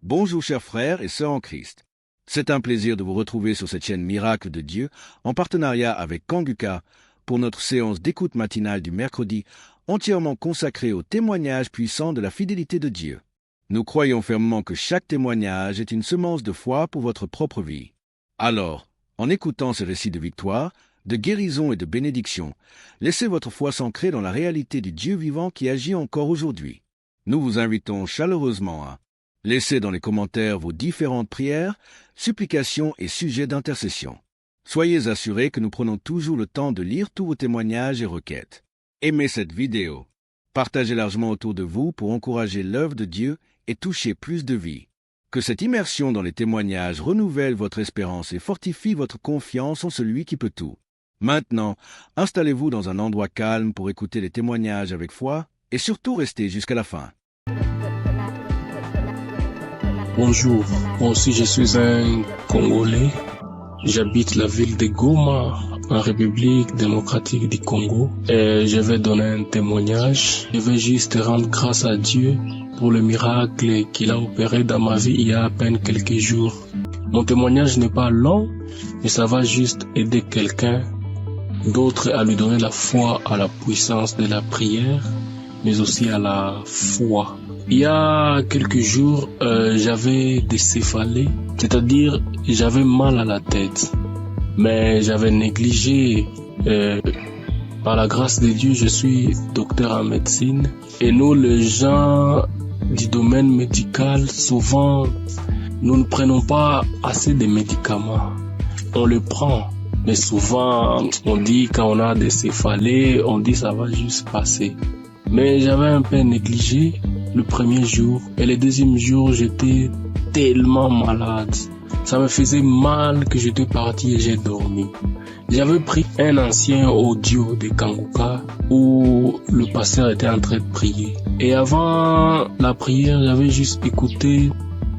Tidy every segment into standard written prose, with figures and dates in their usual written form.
Bonjour chers frères et sœurs en Christ. C'est un plaisir de vous retrouver sur cette chaîne Miracle de Dieu en partenariat avec Kanguka pour notre séance d'écoute matinale du mercredi entièrement consacrée au témoignage puissant de la fidélité de Dieu. Nous croyons fermement que chaque témoignage est une semence de foi pour votre propre vie. Alors, en écoutant ce récit de victoire, de guérison et de bénédiction, laissez votre foi s'ancrer dans la réalité du Dieu vivant qui agit encore aujourd'hui. Nous vous invitons chaleureusement à laisser dans les commentaires vos différentes prières, supplications et sujets d'intercession. Soyez assurés que nous prenons toujours le temps de lire tous vos témoignages et requêtes. Aimez cette vidéo. Partagez largement autour de vous pour encourager l'œuvre de Dieu et toucher plus de vies. Que cette immersion dans les témoignages renouvelle votre espérance et fortifie votre confiance en celui qui peut tout. Maintenant, installez-vous dans un endroit calme pour écouter les témoignages avec foi et surtout restez jusqu'à la fin. Bonjour, moi aussi je suis un Congolais. J'habite la ville de Goma, en République démocratique du Congo. Et je vais donner un témoignage. Je vais juste rendre grâce à Dieu pour le miracle qu'il a opéré dans ma vie il y a à peine quelques jours. Mon témoignage n'est pas long, mais ça va juste aider quelqu'un d'autre à lui donner la foi à la puissance de la prière, mais aussi à la foi. Il y a quelques jours, j'avais des céphalées, c'est-à-dire j'avais mal à la tête, mais j'avais négligé. Par la grâce de Dieu, je suis docteur en médecine et nous, les gens du domaine médical, souvent, nous ne prenons pas assez de médicaments. On le prend, mais souvent, on dit quand on a des céphalées, on dit ça va juste passer. Mais j'avais un peu négligé le premier jour et le deuxième jour, j'étais tellement malade. Ça me faisait mal que j'étais parti et j'ai dormi. J'avais pris un ancien audio de Kanguka où le pasteur était en train de prier. Et avant la prière, j'avais juste écouté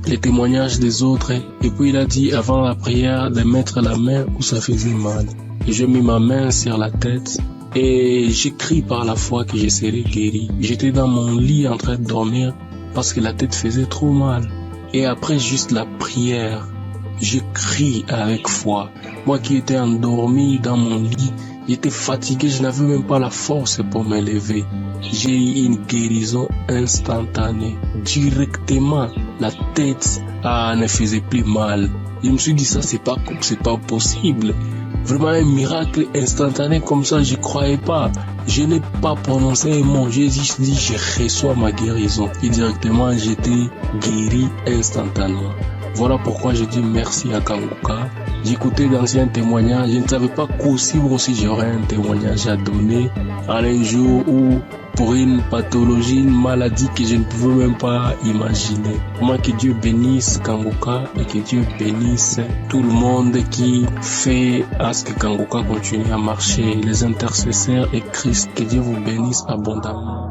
les témoignages des autres. Et puis il a dit avant la prière de mettre la main où ça faisait mal. Et j'ai mis ma main sur la tête. Et j'ai crié par la foi que je serais guéri. J'étais dans mon lit en train de dormir parce que la tête faisait trop mal. Et après juste la prière, j'ai crié avec foi. Moi qui étais endormi dans mon lit, j'étais fatigué, je n'avais même pas la force pour me lever. J'ai eu une guérison instantanée. Directement, la tête ne faisait plus mal. Je me suis dit ça c'est pas possible. Vraiment un miracle instantané comme ça, je croyais pas. Je n'ai pas prononcé un mot, j'ai juste dit je reçois ma guérison. Et directement j'étais guéri instantanément. Voilà pourquoi je dis merci à Kanguka. J'écoutais d'anciens témoignages, je ne savais pas qu'aussi j'aurais un témoignage à donner à un jour où pour une pathologie, une maladie que je ne pouvais même pas imaginer. Moi, que Dieu bénisse Kanguka et que Dieu bénisse tout le monde qui fait à ce que Kanguka continue à marcher. Les intercesseurs et Christ, que Dieu vous bénisse abondamment.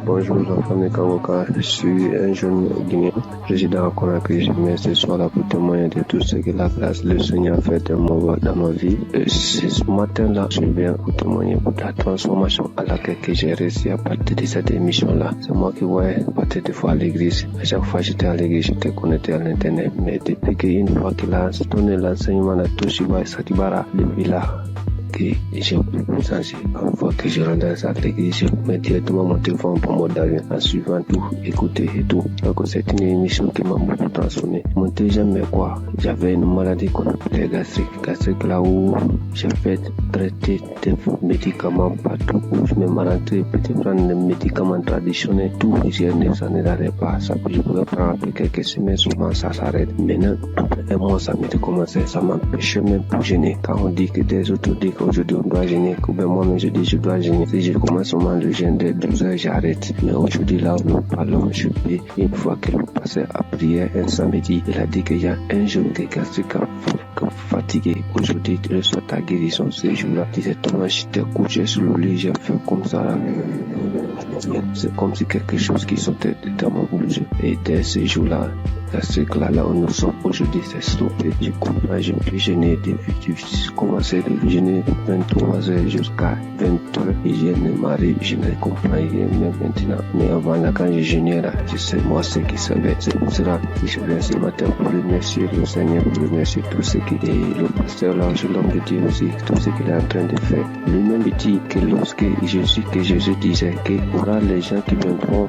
Bonjour, enfants de Kanguka. Je suis un jeune Guinéen, résident à Conakry. Je viens ce soir là pour témoigner de tout ce que la grâce le Seigneur a fait dans ma vie. Ce matin-là, je viens pour témoigner pour la transformation à laquelle j'ai réussi à partir de cette émission-là. C'est moi qui voyais partir des fois à l'église. À chaque fois que j'étais à l'église, j'étais connecté à l'internet. Mais depuis qu'une fois qu'il a donné l'enseignement à Toshiba Satibara, depuis là, que j'ai changé. Une fois que je rentre à l'église, je mets directement mon téléphone pour mode d'avion en suivant tout, écouter et tout. Donc c'est une émission qui m'a beaucoup transformé. Mon deuxième, mais quoi, j'avais une maladie qu'on appelait gastrique là où j'ai fait traiter des médicaments partout où je me rentré, peut-être prendre des médicaments traditionnels, tout, ça ne n'arrête pas. Ça que je pouvais prendre après quelques semaines, souvent ça s'arrête. Maintenant, après un mois, ça m'était commencé, ça m'empêchait même pour gêner. Quand on dit que des autres disent qu'aujourd'hui on doit gêner, que ben moi-même je dis je dois gêner. Si je commence seulement le jeûne de 12 heures, j'arrête. Mais aujourd'hui là où nous parlons, je peux, une fois que le pasteur a prié un samedi, il a dit qu'il y a un jeune qui est gastrique fatigué. Aujourd'hui, tu reçois ta guérison ce jour-là. Directement, j'étais couché sur le lit, j'ai fait comme ça là. C'est comme si quelque chose qui sortait de mon bouche. Et dès ce jour-là, Dans ce cas-là où nous sommes aujourd'hui, c'est stoppé. Je comprends, je peux jeûner depuis, j'ai commencé de jeûner 23h jusqu'à 20h et je ne m'arrive, je ne comprends rien même maintenant. Mais avant là, quand je jeûnais là, je sais moi ce qui savait. C'est pour cela que je viens ce matin pour remercier le Seigneur, pour remercier tout ce qui est le pasteur là, l'homme de Dieu aussi, tout ce qu'il est en train de faire. Lui-même dit que lorsque Jésus disait qu'il y aura les gens qui viendront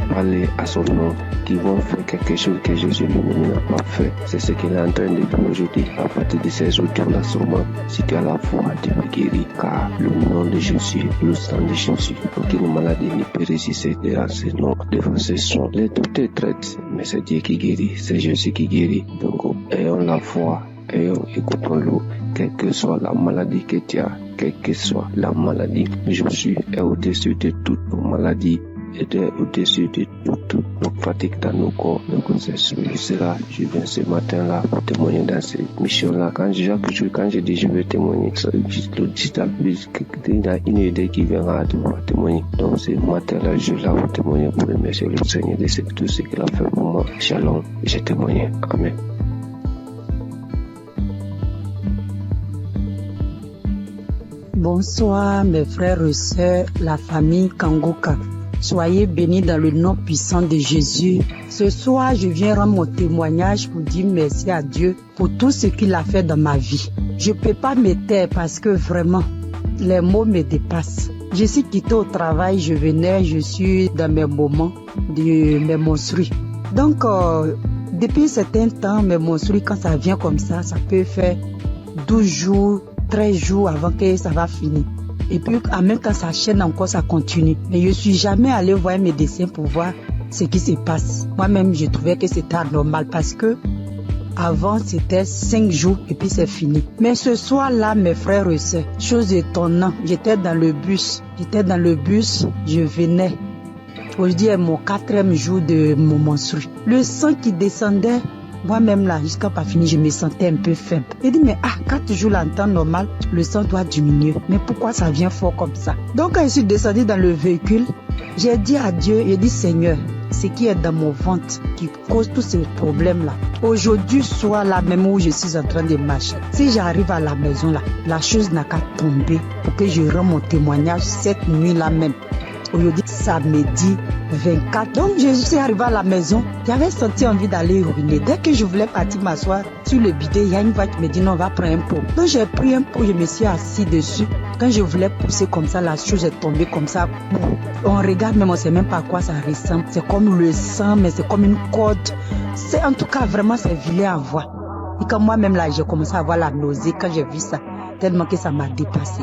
parler à son nom, qui vont faire quelque chose que Jésus lui-même n'a pas fait. C'est ce qu'il est en train de faire aujourd'hui. À partir de ces audios-là, sûrement, si tu as la foi, tu peux guérir, car le nom de Jésus, le sang de Jésus, aucune maladie ne peut résister à ce nom, devant ce son. Les doutes est traite, mais c'est Dieu qui guérit, c'est Jésus qui guérit. Donc, ayons la foi, écoutons-le, quelle que soit la maladie que tu as, quelle que soit la maladie. Jésus est au-dessus de toutes nos maladies. Et au-dessus de toutes nos fatigues dans nos corps. Donc c'est cela, je viens ce matin-là pour témoigner dans cette mission-là. Quand je dis je vais témoigner, il y a une idée qui viendra à devoir témoigner. Donc ce matin-là, je suis là pour témoigner, pour remercier le Seigneur de tout ce qu'il a fait pour moi. Shalom, j'ai témoigné. Amen. Bonsoir mes frères et sœurs, la famille Kangoka. Soyez bénis dans le nom puissant de Jésus. Ce soir, je viens rendre mon témoignage pour dire merci à Dieu pour tout ce qu'il a fait dans ma vie. Je ne peux pas me taire parce que vraiment, les mots me dépassent. Je suis quitté au travail, je suis dans mes moments de mes menstrues. Donc, depuis un certain temps, mes menstrues, quand ça vient comme ça peut faire 12 jours, 13 jours avant que ça va finir. Et puis, en même temps, ça chaîne encore, ça continue. Mais je ne suis jamais allé voir un médecin pour voir ce qui se passe. Moi-même, je trouvais que c'était anormal parce que avant, c'était 5 jours et puis c'est fini. Mais ce soir-là, mes frères et sœurs, chose étonnante, j'étais dans le bus, je venais. Aujourd'hui est mon 4e jour de mon menstru. Le sang qui descendait, moi-même là, jusqu'à pas fini, je me sentais un peu faible. J'ai dit, mais 4 jours là, en temps normal, le sang doit diminuer. Mais pourquoi ça vient fort comme ça? Donc quand je suis descendue dans le véhicule, j'ai dit à Dieu, j'ai dit, Seigneur, ce qui est dans mon ventre qui cause tous ces problèmes là. Aujourd'hui soir là, même où je suis en train de marcher, si j'arrive à la maison là, la chose n'a qu'à tomber pour que je rende mon témoignage cette nuit là même. Aujourd'hui, samedi 24. Donc, je suis arrivée à la maison. J'avais senti envie d'aller uriner. Dès que je voulais partir m'asseoir sur le bidet, il y a une voix qui me dit non, on va prendre un pot. Donc, j'ai pris un pot, je me suis assis dessus. Quand je voulais pousser comme ça, la chose est tombée comme ça. On regarde, mais on ne sait même pas à quoi ça ressemble. C'est comme le sang, mais c'est comme une corde. C'est en tout cas vraiment, c'est vilain à voir. Et quand moi-même là, j'ai commencé à avoir la nausée quand j'ai vu ça, tellement que ça m'a dépassé.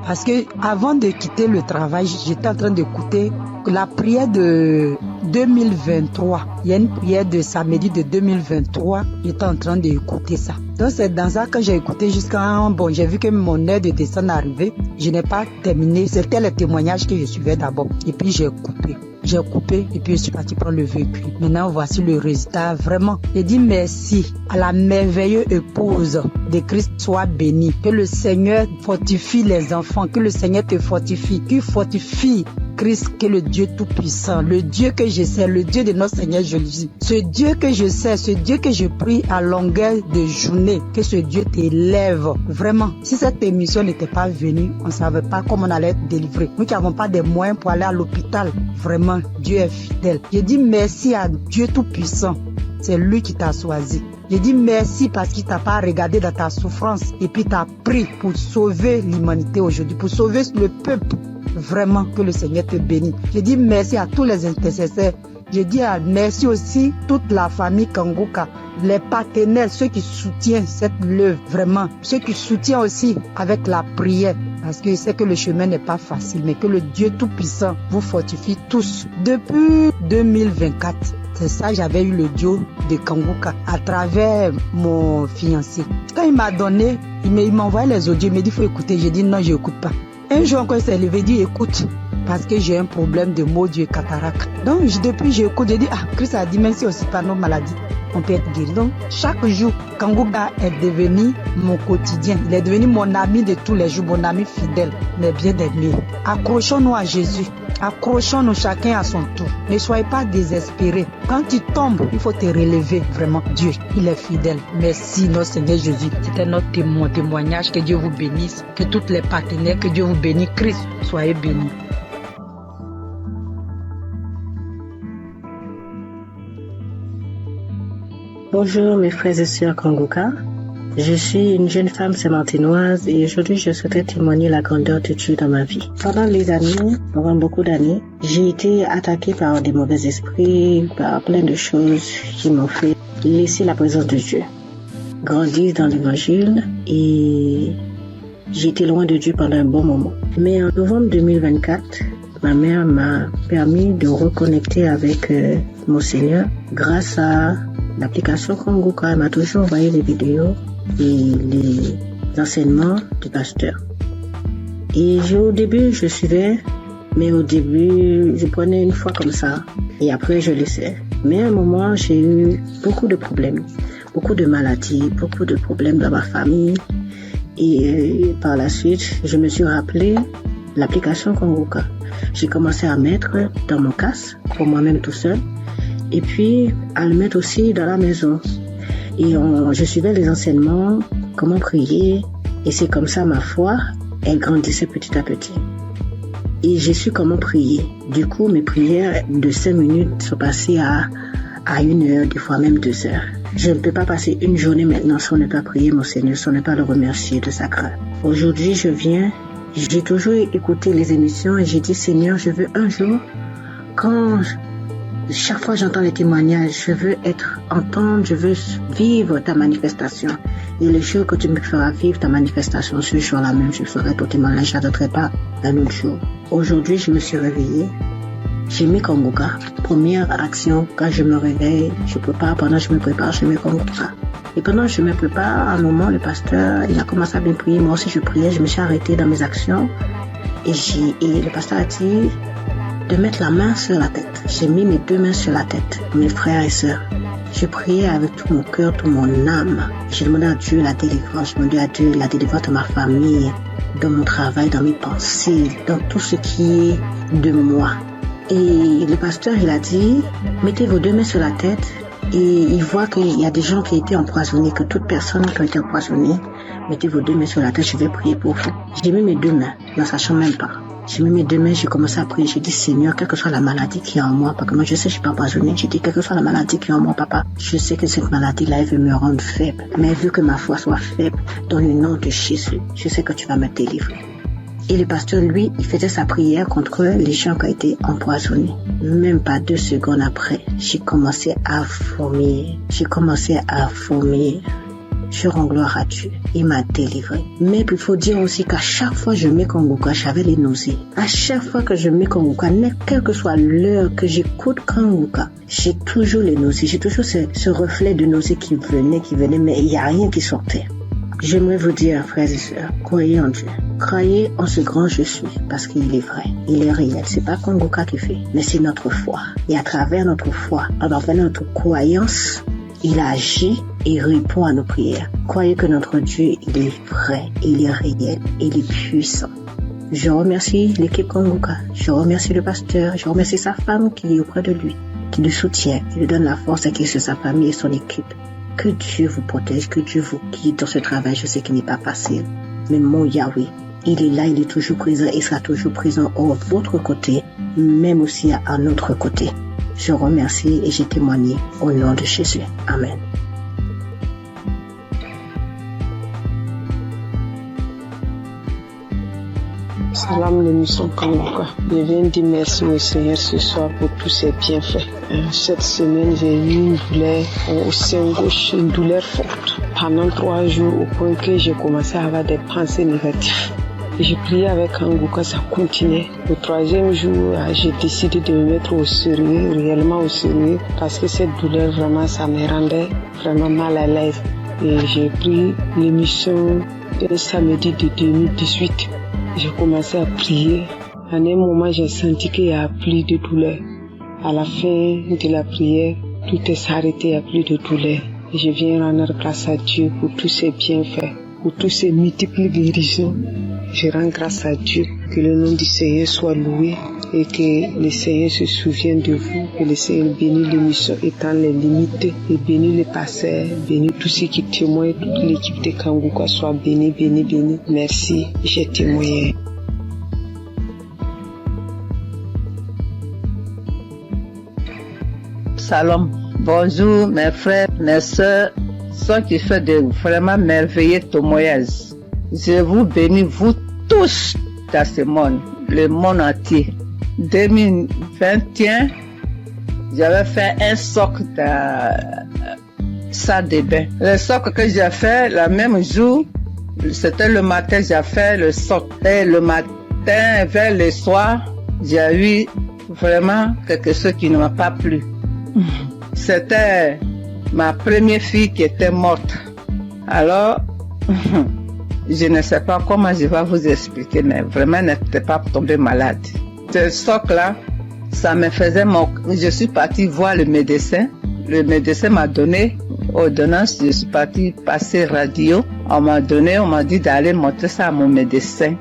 Parce que avant de quitter le travail, j'étais en train d'écouter la prière de 2023. Il y a une prière de samedi de 2023. J'étais en train d'écouter ça. Donc c'est dans ça que j'ai écouté jusqu'à... Bon, j'ai vu que mon heure de descente arrivait. Je n'ai pas terminé. C'était le témoignage que je suivais d'abord. Et puis j'ai coupé. Et puis je suis parti prendre le véhicule. Maintenant, voici le résultat. Vraiment, j'ai dit merci à la merveilleuse épouse de Christ soit bénie. Que le Seigneur fortifie les enfants. Que le Seigneur te fortifie. Qu'il fortifie Christ, que le Dieu tout-puissant, le Dieu que je sais, le Dieu de notre Seigneur Jésus. Ce Dieu que je sais, ce Dieu que je prie à longueur de journée, que ce Dieu t'élève. Vraiment, si cette émission n'était pas venue, on ne savait pas comment on allait être délivré. Nous qui n'avons pas de moyens pour aller à l'hôpital, vraiment, Dieu est fidèle. Je dis merci à Dieu tout-puissant. C'est lui qui t'a choisi. Je dis merci parce qu'il t'a pas regardé dans ta souffrance et puis t'a pris pour sauver l'humanité aujourd'hui, pour sauver le peuple. Vraiment que le Seigneur te bénisse. Je dis merci à tous les intercesseurs. Je dis merci aussi toute la famille Kangoka, les partenaires, ceux qui soutiennent cette œuvre, vraiment, ceux qui soutiennent aussi avec la prière, parce que je sais que le chemin n'est pas facile, mais que le Dieu Tout-Puissant vous fortifie tous. Depuis 2024, c'est ça, j'avais eu le duo de Kangoka à travers mon fiancé. Quand il m'a donné, il m'a envoyé les audios, il m'a dit il faut écouter. J'ai dit non, je n'écoute pas. Un jour encore, il s'est levé, il dit écoute, parce que j'ai un problème de maux d'yeux cataracte. Donc depuis j'écoute, j'ai dit Christ a dit même si aussi pas nos maladies. on peut être guéri. Donc, chaque jour, Kangouka est devenu mon quotidien. Il est devenu mon ami de tous les jours, mon ami fidèle, mais bien aimé. Accrochons-nous à Jésus. Accrochons-nous chacun à son tour. Ne soyez pas désespérés. Quand tu tombes, il faut te relever. Vraiment, Dieu, il est fidèle. Merci, notre Seigneur Jésus. C'était notre témoignage. Que Dieu vous bénisse. Que tous les partenaires, que Dieu vous bénisse. Christ, soyez bénis. Bonjour mes frères et sœurs Kangouka. Je suis une jeune femme sémantinoise et aujourd'hui je souhaiterais témoigner la grandeur de Dieu dans ma vie. Pendant beaucoup d'années, j'ai été attaquée par des mauvais esprits, par plein de choses qui m'ont fait laisser la présence de Dieu. Grandir dans l'évangile et j'ai été loin de Dieu pendant un bon moment. Mais en novembre 2024, ma mère m'a permis de reconnecter avec mon Seigneur grâce à l'application Kangouka. Elle m'a toujours envoyé les vidéos et les enseignements du pasteur. Et au début, je suivais, mais au début, je prenais une fois comme ça et après, je laissais. Mais à un moment, j'ai eu beaucoup de problèmes, beaucoup de maladies, beaucoup de problèmes dans ma famille. Et par la suite, je me suis rappelé l'application Kangouka. J'ai commencé à mettre dans mon casque, pour moi-même tout seul, et puis à le mettre aussi dans la maison. Et je suivais les enseignements, comment prier, et c'est comme ça ma foi, elle grandissait petit à petit. Et j'ai su comment prier. Du coup, mes prières de 5 minutes sont passées à 1 heure, des fois même 2 heures. Je ne peux pas passer une journée maintenant sans ne pas prier mon Seigneur, sans ne pas le remercier de sa grâce. Aujourd'hui, j'ai toujours écouté les émissions et j'ai dit, Seigneur, je veux un jour, chaque fois j'entends les témoignages, je veux entendre, je veux vivre ta manifestation. Et le jour que tu me feras vivre ta manifestation, ce jour-là même, je ferai ton témoignage, je n'attendrai pas un autre jour. Aujourd'hui, je me suis réveillée. J'ai mis Kangouka. Première action, quand je me réveille, je prépare, pendant que je me prépare, je mets Kangouka. Et pendant que je me prépare, à un moment, le pasteur, il a commencé à bien prier. Moi aussi, je priais, je me suis arrêtée dans mes actions. Et le pasteur a dit de mettre la main sur la tête. J'ai mis mes 2 mains sur la tête, mes frères et sœurs. Je priais avec tout mon cœur, toute mon âme. J'ai demandé à Dieu la délivrance. J'ai demandé à Dieu la délivrance de ma famille, dans mon travail, dans mes pensées, dans tout ce qui est de moi. Et le pasteur, il a dit, mettez vos 2 mains sur la tête et il voit qu'il y a des gens qui ont été empoisonnés, que toute personne qui a été empoisonnée, mettez vos 2 mains sur la tête, je vais prier pour vous. J'ai mis mes 2 mains, ne sachant même pas. J'ai mis mes 2 mains, j'ai commencé à prier. J'ai dit, Seigneur, quelle que soit la maladie qui est en moi, parce que moi je sais que je ne suis pas empoisonnée. J'ai dit, quelle que soit la maladie qui est en moi, papa, je sais que cette maladie-là, elle veut me rendre faible. Mais vu que ma foi soit faible, dans le nom de Jésus, je sais que tu vas me délivrer. Et le pasteur, lui, il faisait sa prière contre les gens qui ont été empoisonnés. Même pas 2 secondes après, j'ai commencé à vomir. Je rends gloire à Dieu. Il m'a délivré. Mais il faut dire aussi qu'à chaque fois que je mets Kangouka, j'avais les nausées. À chaque fois que je mets Kangouka, quelle que soit l'heure que j'écoute Kangouka, j'ai toujours les nausées. J'ai toujours ce reflet de nausées qui venait, mais il n'y a rien qui sortait. J'aimerais vous dire, frères et sœurs, croyez en Dieu. Croyez en ce grand je suis, parce qu'il est vrai, il est réel. C'est pas Kangouka qui fait, mais c'est notre foi. Et à travers notre foi, à travers notre croyance, il agit et répond à nos prières. Croyez que notre Dieu, il est vrai, il est réel, il est puissant. Je remercie l'équipe Kangouka, je remercie le pasteur, je remercie sa femme qui est auprès de lui, qui le soutient, qui lui donne la force et qui est sur sa famille et son équipe. Que Dieu vous protège, que Dieu vous guide dans ce travail. Je sais qu'il n'est pas facile. Mais mon Yahweh, il est là, il est toujours présent et sera toujours présent à votre côté, même aussi à notre côté. Je remercie et j'ai témoigné au nom de Jésus. Amen. Salam l'émission Kangouka. Je viens dire merci au Seigneur ce soir pour tous ses bienfaits. Cette semaine, j'ai eu une douleur au sein gauche, une douleur forte. Pendant 3 jours, au point que j'ai commencé à avoir des pensées négatives. Et j'ai prié avec Kangouka, ça continuait. Le 3e jour, j'ai décidé de me mettre au sérieux, réellement au sérieux, parce que cette douleur, vraiment, ça me rendait vraiment mal à l'aise. Et j'ai pris l'émission un samedi de 2018. J'ai commencé à prier. À un moment, j'ai senti qu'il y a plus de douleur. À la fin de la prière, tout est s'arrêté, il n'y a plus de douleur. Et je viens rendre grâce à Dieu pour tous ses bienfaits, pour tous ces multiples guérisons. Je rends grâce à Dieu, que le nom du Seigneur soit loué et que le Seigneur se souvienne de vous, que le Seigneur bénisse l'émission étant les limites et bénisse les pasteurs, bénisse tous ceux qui témoignent, toute l'équipe de Kangouka soit bénie, bénie, bénie. Merci, j'ai témoigné. Salam. Bonjour mes frères, mes soeurs, ceux qui font de vraiment merveilleux témoignages. Je vous bénis, vous tous, dans ce monde, le monde entier. 2021, j'avais fait un socle dans salle de bain. Le socle que j'ai fait, le même jour, c'était le matin, j'ai fait le socle. Et le matin, vers le soir, j'ai eu vraiment quelque chose qui ne m'a pas plu. C'était ma première fille qui était morte. Alors, je ne sais pas comment je vais vous expliquer, mais vraiment, elle n'était pas tombée malade. Ce socle-là, ça me faisait je suis partie voir le médecin. Le médecin m'a donné ordonnance. Je suis partie passer radio. On m'a dit d'aller montrer ça à mon médecin.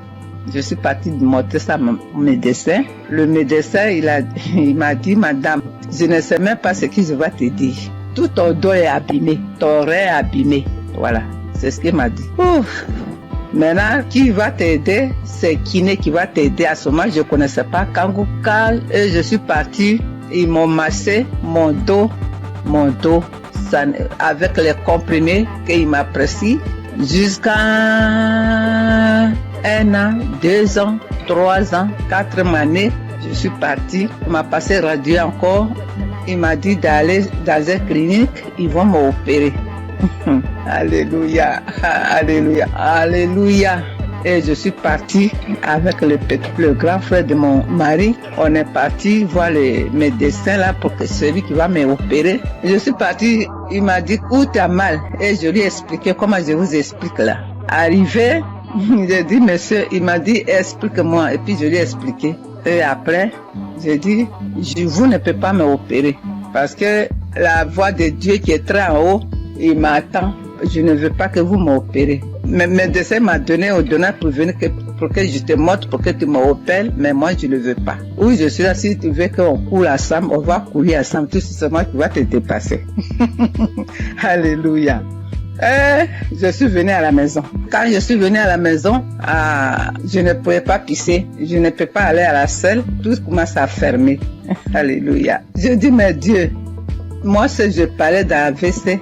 Je suis partie montrer ça à mon médecin. Le médecin, il m'a dit, madame, je ne sais même pas ce que je vais te dire. Tout ton dos est abîmé, ton rein est abîmé. Voilà, c'est ce qu'il m'a dit. Ouf. Maintenant, qui va t'aider? C'est kiné qui va t'aider. À ce moment, je ne connaissais pas Kangouka. Et je suis partie, ils m'ont massé mon dos, ça, avec les comprimés qu'il m'a prescrit jusqu'à 1 an, 2 ans, 3 ans, 4 années. Je suis partie, il m'a passé radio encore. Il m'a dit d'aller dans une clinique, ils vont m'opérer. Alléluia, alléluia, alléluia. Et je suis partie avec le grand frère de mon mari. On est parti voir le médecin là pour que celui qui va m'opérer. Je suis partie, il m'a dit où t'as mal. Et je lui ai expliqué comment je vous explique là. Arrivé, j'ai dit monsieur, il m'a dit explique-moi. Et puis je lui ai expliqué. Et après, j'ai dit, vous ne pouvez pas m'opérer. Parce que la voix de Dieu qui est très en haut, il m'attend. Je ne veux pas que vous m'opérez. Mais le médecin m'a donné ordonnance pour venir pour que je te montre, pour que tu m'opères, mais moi je ne veux pas. Oui, je suis là, si tu veux qu'on coule ensemble, on va courir ensemble, tout simplement tu vas te dépasser. Alléluia. Je suis venue à la maison. Quand je suis venue à la maison, je ne pouvais pas pisser, je ne peux pas aller à la selle, tout commence à fermer. Alléluia. Je dis, mais Dieu, moi si je parlais dans la WC,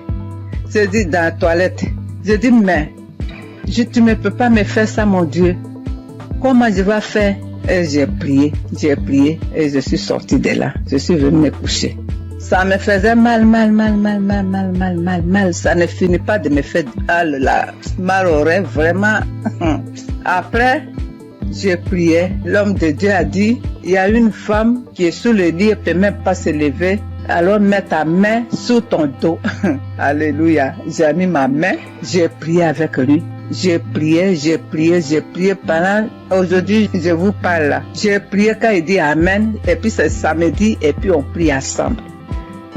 je dis dans la toilette, je dis, mais tu ne peux pas me faire ça, mon Dieu. Comment je vais faire? Et j'ai prié et je suis sortie de là. Je suis venue me coucher. Ça me faisait mal. Ça ne finit pas de me faire mal au rêve, vraiment. Après, j'ai prié. L'homme de Dieu a dit, il y a une femme qui est sous le lit, elle ne peut même pas se lever. Alors mets ta main sous ton dos. Alléluia. J'ai mis ma main, j'ai prié avec lui. J'ai prié pendant, aujourd'hui je vous parle là. J'ai prié quand il dit Amen, et puis c'est samedi, et puis on prie ensemble.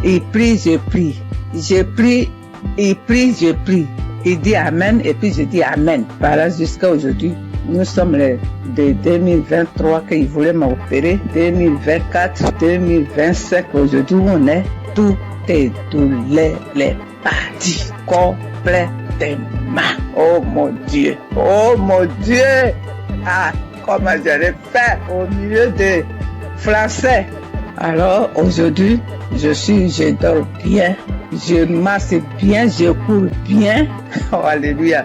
Il prie, je prie. Je prie, il prie, je prie. Il dit Amen, et puis je dis Amen. Voilà jusqu'à aujourd'hui. Nous sommes de 2023 qu'il voulait m'opérer, 2024, 2025, aujourd'hui on est, tout est douleur, les parties complètement. Oh mon Dieu, comment j'allais faire au milieu des Français. Alors aujourd'hui, je dors bien, je marche bien, je cours bien. Oh, alléluia.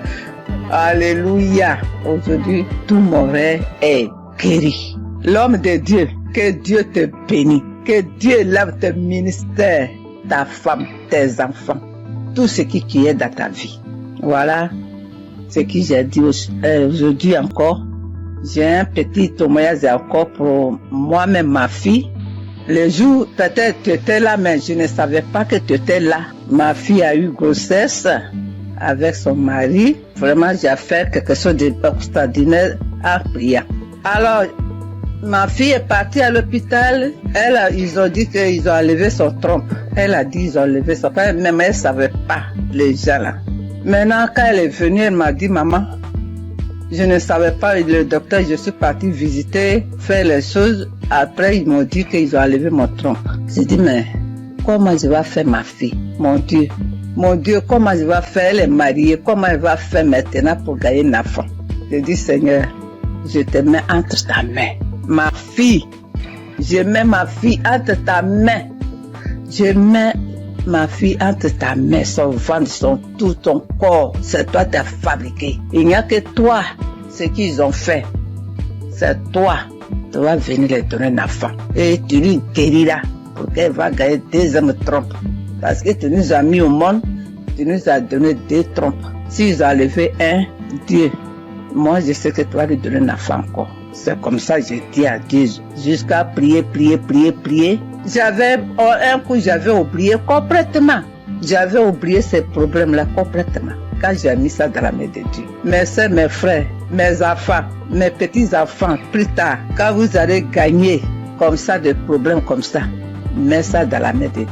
Alléluia. Aujourd'hui, tout mon rêve est guéri. L'homme de Dieu, que Dieu te bénisse. Que Dieu lave tes ministères, ta femme, tes enfants. Tout ce qui est dans ta vie. Voilà ce que j'ai dit aujourd'hui encore. J'ai un petit témoignage encore pour moi-même, ma fille. Le jour, peut-être tu étais là, mais je ne savais pas que tu étais là. Ma fille a eu grossesse avec son mari. Vraiment, j'ai fait quelque chose d'extraordinaire en priant. Alors, Ma fille est partie à l'hôpital. Ils ont dit qu'ils ont enlevé son trompe. Elle a dit qu'ils ont enlevé son trompe. Même elle ne savait pas, les gens là. Maintenant, quand elle est venue, elle m'a dit, maman, je ne savais pas, le docteur, je suis partie visiter, faire les choses. Après, ils m'ont dit qu'ils ont enlevé mon trompe. J'ai dit, mais comment je vais faire ma fille? Mon Dieu, comment je vais faire? Elle est mariée, comment elle va faire maintenant pour gagner un enfant? J'ai dit, Seigneur, je te mets entre ta main. Ma fille, je mets ma fille entre ta main. Je mets ma fille entre ta main, son ventre, tout ton corps. C'est toi qui as fabriqué. Il n'y a que toi, ce qu'ils ont fait. C'est toi. Tu vas venir les donner un enfant. Et tu lui guériras pour qu'elle va gagner 2 hommes trompes. Parce que tu nous as mis au monde, tu nous as donné 2 trompes. S'ils ont enlevé un, Dieu, moi je sais que tu vas lui donner un enfant encore. C'est comme ça que j'ai dit à Dieu, jusqu'à prier. Un coup, j'avais oublié complètement. J'avais oublié ces problèmes-là complètement. Quand j'ai mis ça dans la main de Dieu. Mes soeurs, mes frères, mes enfants, mes petits-enfants, plus tard, quand vous allez gagner comme ça, des problèmes comme ça, mets ça dans la main de Dieu.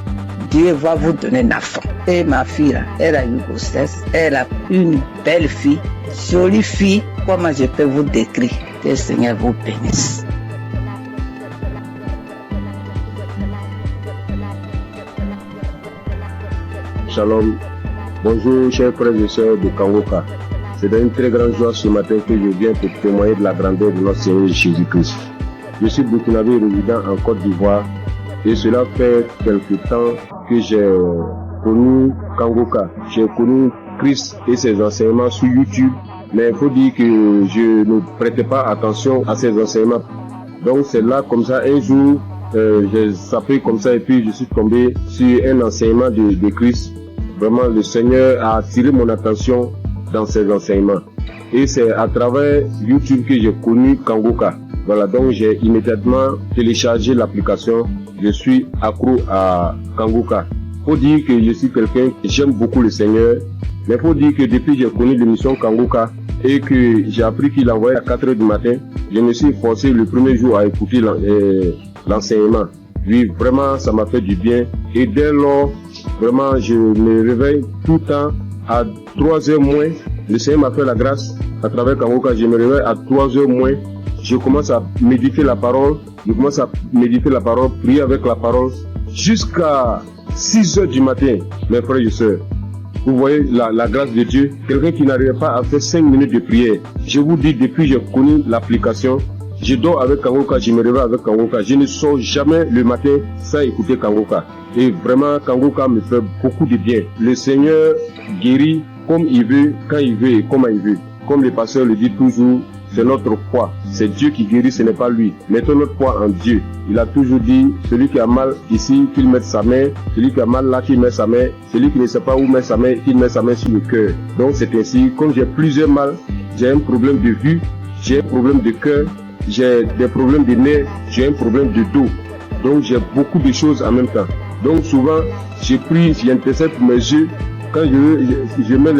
Dieu va vous donner un enfant. Et ma fille, là, elle a une grossesse. Elle a une belle fille, jolie fille. Comment je peux vous décrire? Que le Seigneur vous bénisse. Shalom. Bonjour, chers frères et sœurs de Kangoka. C'est une très grande joie ce matin que je viens pour témoigner de la grandeur de notre Seigneur Jésus-Christ. Je suis burkinabé résident en Côte d'Ivoire et cela fait quelque temps que j'ai connu Kangoka. J'ai connu Christ et ses enseignements sur YouTube, mais il faut dire que je ne prêtais pas attention à ses enseignements. Donc c'est là comme ça un jour, j'ai sapé comme ça et puis je suis tombé sur un enseignement de Christ. Vraiment le Seigneur a attiré mon attention dans ses enseignements. Et c'est à travers YouTube que j'ai connu Kangoka. Voilà, donc j'ai immédiatement téléchargé l'application. Je suis accro à Kangoka. Faut dire que je suis quelqu'un qui j'aime beaucoup le Seigneur. Mais faut dire que depuis que j'ai connu l'émission Kangoka et que j'ai appris qu'il envoyait à 4h du matin, je me suis forcé le premier jour à écouter l'enseignement. Oui, vraiment, ça m'a fait du bien. Et dès lors, vraiment, je me réveille tout le temps à 3h moins. Le Seigneur m'a fait la grâce à travers Kangoka. Je me réveille à 3h moins. Je commence à méditer la parole. Prier avec la parole jusqu'à 6h du matin, mes frères et sœurs. Vous voyez la grâce de Dieu. Quelqu'un qui n'arrive pas à faire 5 minutes de prière. Je vous dis, depuis que j'ai connu l'application, je dors avec Kangoka, je me réveille avec Kangoka. Je ne sors jamais le matin sans écouter Kangoka. Et vraiment, Kangoka me fait beaucoup de bien. Le Seigneur guérit comme il veut, quand il veut et comment il veut. Comme le pasteur le dit toujours, c'est notre foi. C'est Dieu qui guérit, ce n'est pas lui. Mettons notre foi en Dieu. Il a toujours dit, celui qui a mal ici, qu'il mette sa main. Celui qui a mal là, qu'il mette sa main. Celui qui ne sait pas où mettre sa main, qu'il mette sa main sur le cœur. Donc c'est ainsi, comme j'ai plusieurs mal, j'ai un problème de vue, j'ai un problème de cœur, j'ai des problèmes de nerfs, j'ai un problème de dos. Donc j'ai beaucoup de choses en même temps. Donc souvent, j'intercède pour mes yeux. Quand je mets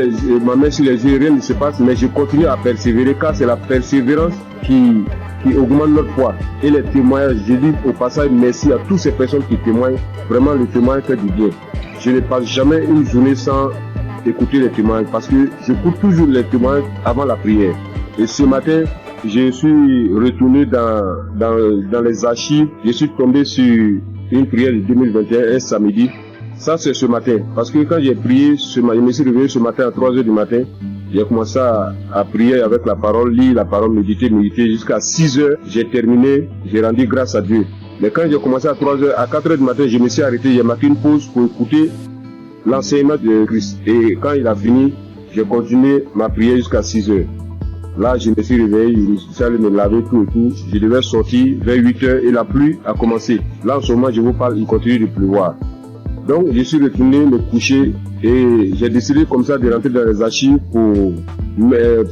ma main sur les yeux, rien ne se passe, mais je continue à persévérer car c'est la persévérance qui augmente notre foi. Et les témoignages, je dis au passage merci à toutes ces personnes qui témoignent. Vraiment, le témoignage fait du bien. Je ne passe jamais une journée sans écouter les témoignages parce que j'écoute toujours les témoignages avant la prière. Et ce matin, je suis retourné dans les archives. Je suis tombé sur une prière de 2021, un samedi. Ça, c'est ce matin. Parce que quand j'ai prié, je me suis réveillé ce matin à 3h du matin. J'ai commencé à prier avec la parole, lire la parole, méditer jusqu'à 6h. J'ai terminé, j'ai rendu grâce à Dieu. Mais quand j'ai commencé à 3h, à 4h du matin, je me suis arrêté. J'ai marqué une pause pour écouter l'enseignement de Christ. Et quand il a fini, j'ai continué ma prière jusqu'à 6h. Là, je me suis réveillé, je suis allé me laver tout et tout. Je devais sortir vers 8h et la pluie a commencé. Là, en ce moment, je vous parle, il continue de pleuvoir. Donc, je suis retourné me coucher et j'ai décidé comme ça de rentrer dans les archives pour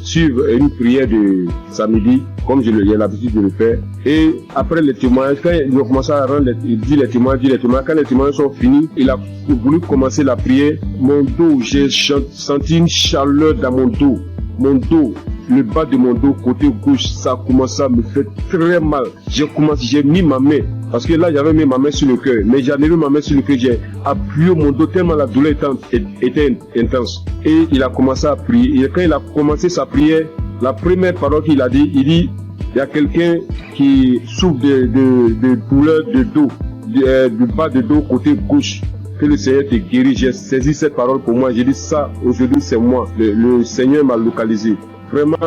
suivre une prière de samedi, comme j'ai l'habitude de le faire. Et après les témoignages, quand il a commencé à rendre les témoignages, quand les témoignages sont finis, il a voulu commencer la prière. Mon dos, j'ai senti une chaleur dans mon dos. Mon dos, le bas de mon dos, côté gauche, ça a commencé à me faire très mal. J'ai mis ma main, parce que là, j'avais mis ma main sur le cœur, mais j'en ai mis ma main sur le cœur, j'ai appuyé mon dos tellement la douleur était intense. Et il a commencé à prier. Et quand il a commencé sa prière, la première parole qu'il a dit, il dit, il y a quelqu'un qui souffre de douleur de dos, du bas de dos, côté gauche. Que le Seigneur te guérit. J'ai saisi cette parole pour moi. J'ai dit ça, aujourd'hui c'est moi. Le Seigneur m'a localisé. Vraiment,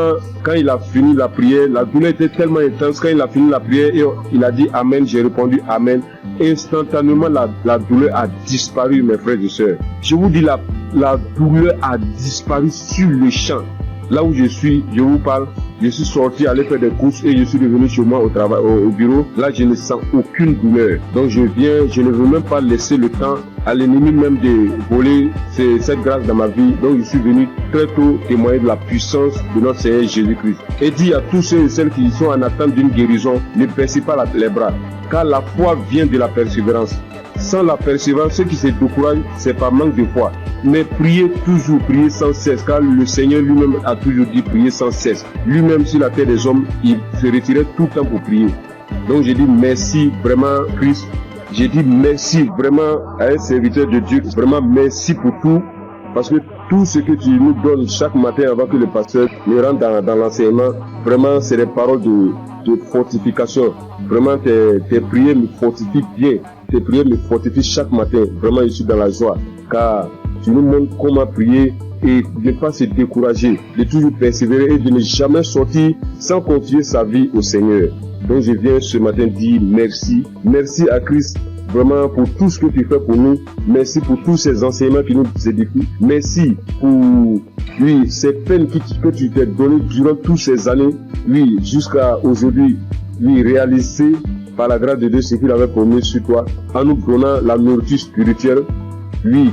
quand il a fini la prière, la douleur était tellement intense. Quand il a fini la prière, il a dit Amen. J'ai répondu Amen. Instantanément, la douleur a disparu, mes frères et sœurs. Je vous dis, la douleur a disparu sur le champ. Là où je suis, je vous parle, je suis sorti aller faire des courses et je suis revenu chez moi au bureau. Là, je ne sens aucune douleur. Donc, je ne veux même pas laisser le temps à l'ennemi même de voler cette grâce dans ma vie. Donc, je suis venu très tôt témoigner de la puissance de notre Seigneur Jésus-Christ. Et dit à tous ceux et celles qui sont en attente d'une guérison, ne baissez pas les bras. Car la foi vient de la persévérance. Sans la persévérance, ceux qui se découragent, c'est par manque de foi. Mais priez toujours, priez sans cesse, car le Seigneur lui-même a toujours dit prier sans cesse. Lui-même sur la terre des hommes, il se retirait tout le temps pour prier. Donc j'ai dit merci vraiment Christ. J'ai dit merci vraiment à un serviteur de Dieu. Vraiment merci pour tout. Parce que tout ce que tu nous donnes chaque matin avant que le pasteur ne rentre dans l'enseignement, vraiment c'est des paroles de fortification. Vraiment tes prières me fortifient bien. Tes prières me fortifient chaque matin. Vraiment je suis dans la joie. Car tu nous montres comment prier et de ne pas se décourager, de toujours persévérer et de ne jamais sortir sans confier sa vie au Seigneur. Donc je viens ce matin dire merci. Merci à Christ vraiment pour tout ce que tu fais pour nous. Merci pour tous ces enseignements qui nous édifient. Merci pour ces peines que tu t'es données durant toutes ces années. Jusqu'à aujourd'hui, réaliser par la grâce de Dieu ce qu'il avait promis sur toi en nous donnant la nourriture spirituelle.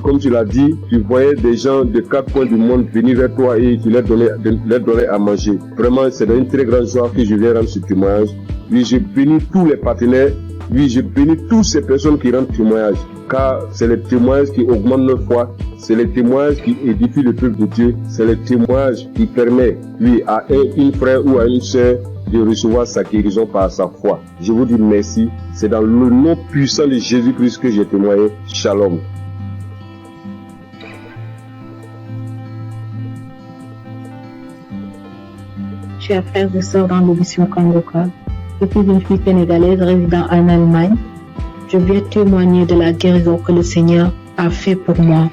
Comme tu l'as dit, tu voyais des gens de 4 coins du monde venir vers toi et tu leur donnais à manger. Vraiment, c'est une très grande joie que je viens rendre ce témoignage. Je bénis tous les partenaires. Je bénis toutes ces personnes qui rendent témoignage. Car c'est les témoignages qui augmentent notre foi. C'est les témoignages qui édifient le peuple de Dieu. C'est les témoignages qui permettent, à une frère ou à une sœur de recevoir sa guérison par sa foi. Je vous dis merci. C'est dans le nom puissant de Jésus-Christ que j'ai témoigné. Shalom. Chers frères et sœurs dans l'émission Kangoka, je suis une fille sénégalaise résidant en Allemagne. Je viens témoigner de la guérison que le Seigneur a fait pour moi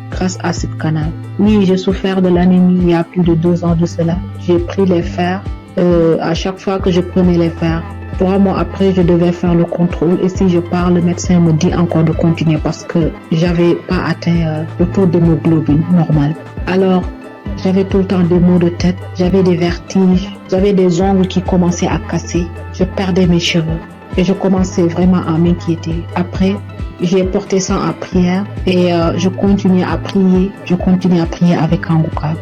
grâce à ce canal. Oui, j'ai souffert de l'anémie il y a plus de 2 ans de cela. J'ai pris les fers. À chaque fois que je prenais les fers, 3 mois après, je devais faire le contrôle. Et si je parle, le médecin me dit encore de continuer parce que j'avais pas atteint le taux d'hémoglobine normal. Alors, j'avais tout le temps des maux de tête, j'avais des vertiges, j'avais des ongles qui commençaient à casser, je perdais mes cheveux et je commençais vraiment à m'inquiéter. Après, j'ai porté ça en prière et je continuais à prier avec Kangoka.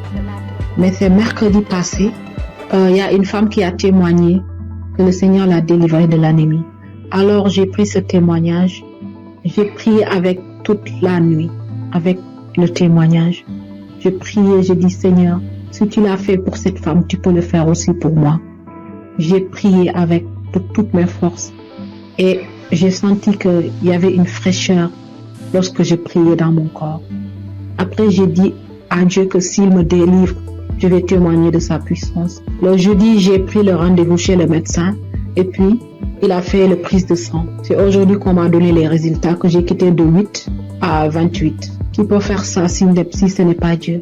Mais c'est mercredi passé, il y a une femme qui a témoigné que le Seigneur l'a délivrée de l'anémie. Alors j'ai pris ce témoignage, j'ai prié avec toute la nuit, avec le témoignage. Je priais, je dis Seigneur, si tu l'as fait pour cette femme, tu peux le faire aussi pour moi. J'ai prié avec toutes mes forces et j'ai senti qu'il y avait une fraîcheur lorsque je priais dans mon corps. Après, j'ai dit à Dieu que s'il me délivre, je vais témoigner de sa puissance. Le jeudi, j'ai pris le rendez-vous chez le médecin et puis il a fait le prise de sang. C'est aujourd'hui qu'on m'a donné les résultats que j'ai quitté de 8 à 28. Qui peut faire ça si ce n'est pas Dieu?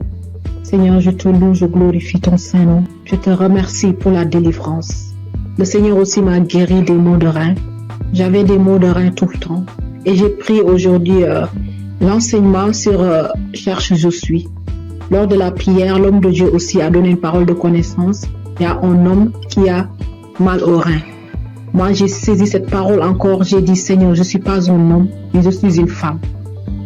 Seigneur, je te loue, je glorifie ton Saint-Nom. Je te remercie pour la délivrance. Le Seigneur aussi m'a guéri des maux de rein. J'avais des maux de rein tout le temps. Et j'ai pris aujourd'hui l'enseignement sur Cherche je suis. Lors de la prière, l'homme de Dieu aussi a donné une parole de connaissance. Il y a un homme qui a mal au rein. Moi, j'ai saisi cette parole encore. J'ai dit, Seigneur, je ne suis pas un homme, mais je suis une femme.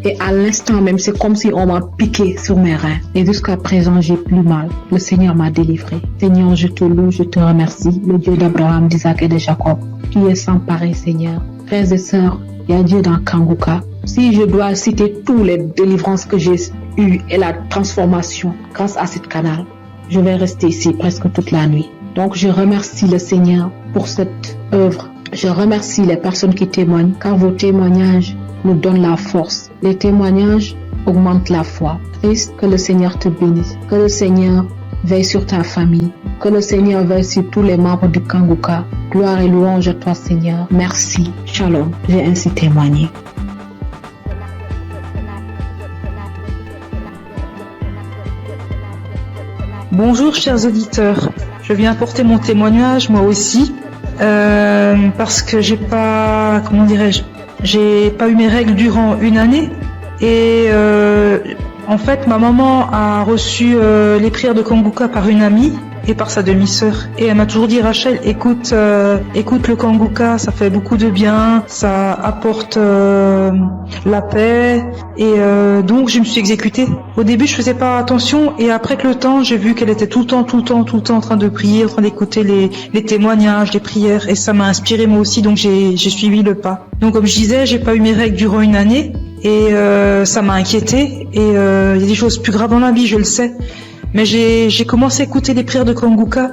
Et à l'instant même, c'est comme si on m'a piqué sur mes reins. Et jusqu'à présent, j'ai plus mal. Le Seigneur m'a délivré. Seigneur, je te loue, je te remercie. Le Dieu d'Abraham, d'Isaac et de Jacob. Tu es sans pareil, Seigneur. Frères et sœurs, il y a Dieu dans Kangoka. Si je dois citer toutes les délivrances que j'ai eues et la transformation grâce à ce canal, je vais rester ici presque toute la nuit. Donc je remercie le Seigneur pour cette œuvre. Je remercie les personnes qui témoignent, car vos témoignages nous donnent la force. Les témoignages augmentent la foi. Christ, que le Seigneur te bénisse. Que le Seigneur veille sur ta famille. Que le Seigneur veille sur tous les membres du Kanguka. Gloire et louange à toi, Seigneur. Merci. Shalom. J'ai ainsi témoigné. Bonjour chers auditeurs, je viens apporter mon témoignage moi aussi parce que j'ai pas eu mes règles durant une année et en fait ma maman a reçu les prières de Kanguka par une amie et par sa demi-sœur et elle m'a toujours dit Rachel écoute le Kanguka, ça fait beaucoup de bien, ça apporte la paix et donc je me suis exécutée. Au début je faisais pas attention et après que le temps j'ai vu qu'elle était tout le temps en train de prier, en train d'écouter les témoignages, les prières et ça m'a inspiré moi aussi donc j'ai suivi le pas. Donc comme je disais j'ai pas eu mes règles durant une année et ça m'a inquiétée et il y a des choses plus graves dans la vie je le sais. Mais j'ai commencé à écouter les prières de Kanguka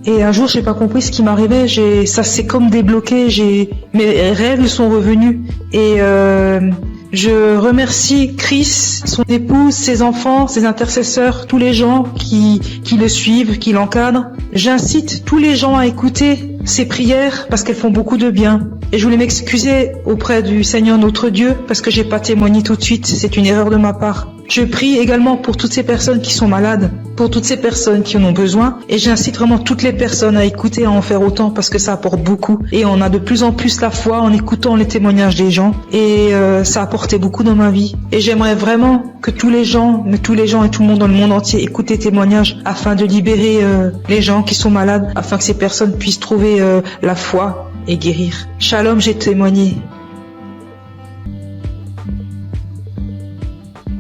et un jour j'ai pas compris ce qui m'arrivait, ça s'est comme débloqué, mes rêves sont revenus et je remercie Chris, son épouse, ses enfants, ses intercesseurs, tous les gens qui le suivent, qui l'encadrent. J'incite tous les gens à écouter ces prières parce qu'elles font beaucoup de bien. Et je voulais m'excuser auprès du Seigneur notre Dieu parce que j'ai pas témoigné tout de suite, c'est une erreur de ma part. Je prie également pour toutes ces personnes qui sont malades, pour toutes ces personnes qui en ont besoin et j'incite vraiment toutes les personnes à écouter, à en faire autant parce que ça apporte beaucoup et on a de plus en plus la foi en écoutant les témoignages des gens et ça a apporté beaucoup dans ma vie et j'aimerais vraiment que tous les gens et tout le monde dans le monde entier écoutent les témoignages afin de libérer les gens qui sont malades, afin que ces personnes puissent trouver la foi et guérir. Shalom, j'ai témoigné.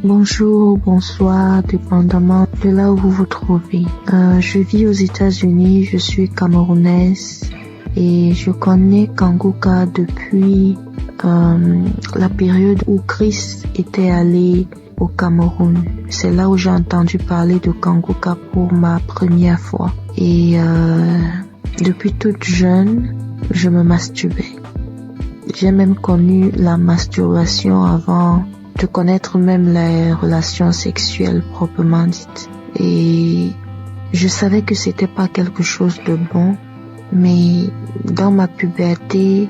Bonjour, bonsoir, dépendamment de là où vous vous trouvez. Je vis aux États-Unis, je suis camerounaise et je connais Kanguka depuis la période où Chris était allé au Cameroun. C'est là où j'ai entendu parler de Kanguka pour ma première fois. Et depuis toute jeune, je me masturbais. J'ai même connu la masturbation avant de connaître même les relations sexuelles proprement dites. Et je savais que c'était pas quelque chose de bon, mais dans ma puberté,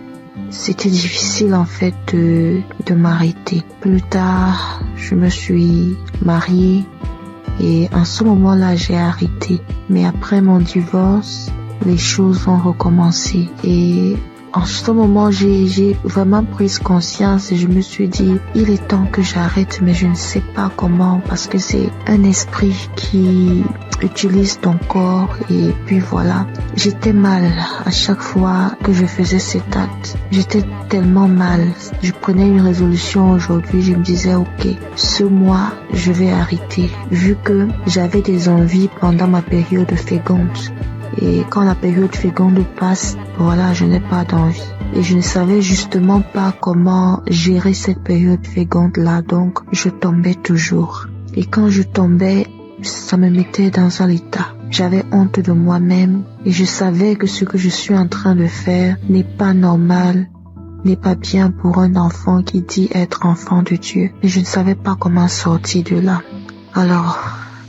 c'était difficile en fait de m'arrêter. Plus tard, je me suis mariée et en ce moment-là, j'ai arrêté. Mais après mon divorce, les choses ont recommencé et en ce moment, j'ai vraiment pris conscience et je me suis dit, il est temps que j'arrête, mais je ne sais pas comment parce que c'est un esprit qui utilise ton corps et puis voilà. J'étais mal à chaque fois que je faisais cet acte. J'étais tellement mal. Je prenais une résolution aujourd'hui, je me disais, ok, ce mois, je vais arrêter vu que j'avais des envies pendant ma période féconde. Et quand la période féconde passe, voilà, je n'ai pas d'envie. Et je ne savais justement pas comment gérer cette période féconde-là, donc je tombais toujours. Et quand je tombais, ça me mettait dans un état. J'avais honte de moi-même et je savais que ce que je suis en train de faire n'est pas normal, n'est pas bien pour un enfant qui dit être enfant de Dieu. Et je ne savais pas comment sortir de là. Alors,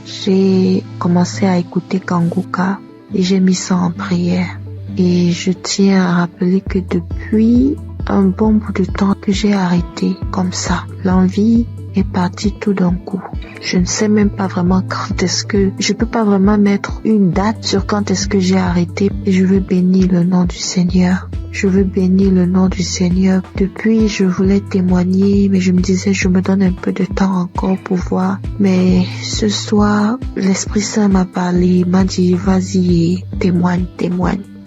j'ai commencé à écouter Kanguka. Et j'ai mis ça en prière. Et je tiens à rappeler que depuis un bon bout de temps que j'ai arrêté comme ça, l'envie est partie tout d'un coup. Je ne sais même pas vraiment quand est-ce que... Je peux pas vraiment mettre une date sur quand est-ce que j'ai arrêté. Et je veux bénir le nom du Seigneur. Je veux bénir le nom du Seigneur. Depuis, je voulais témoigner, mais je me disais, je me donne un peu de temps encore pour voir. Mais ce soir, l'Esprit Saint m'a parlé, m'a dit, vas-y, témoigne.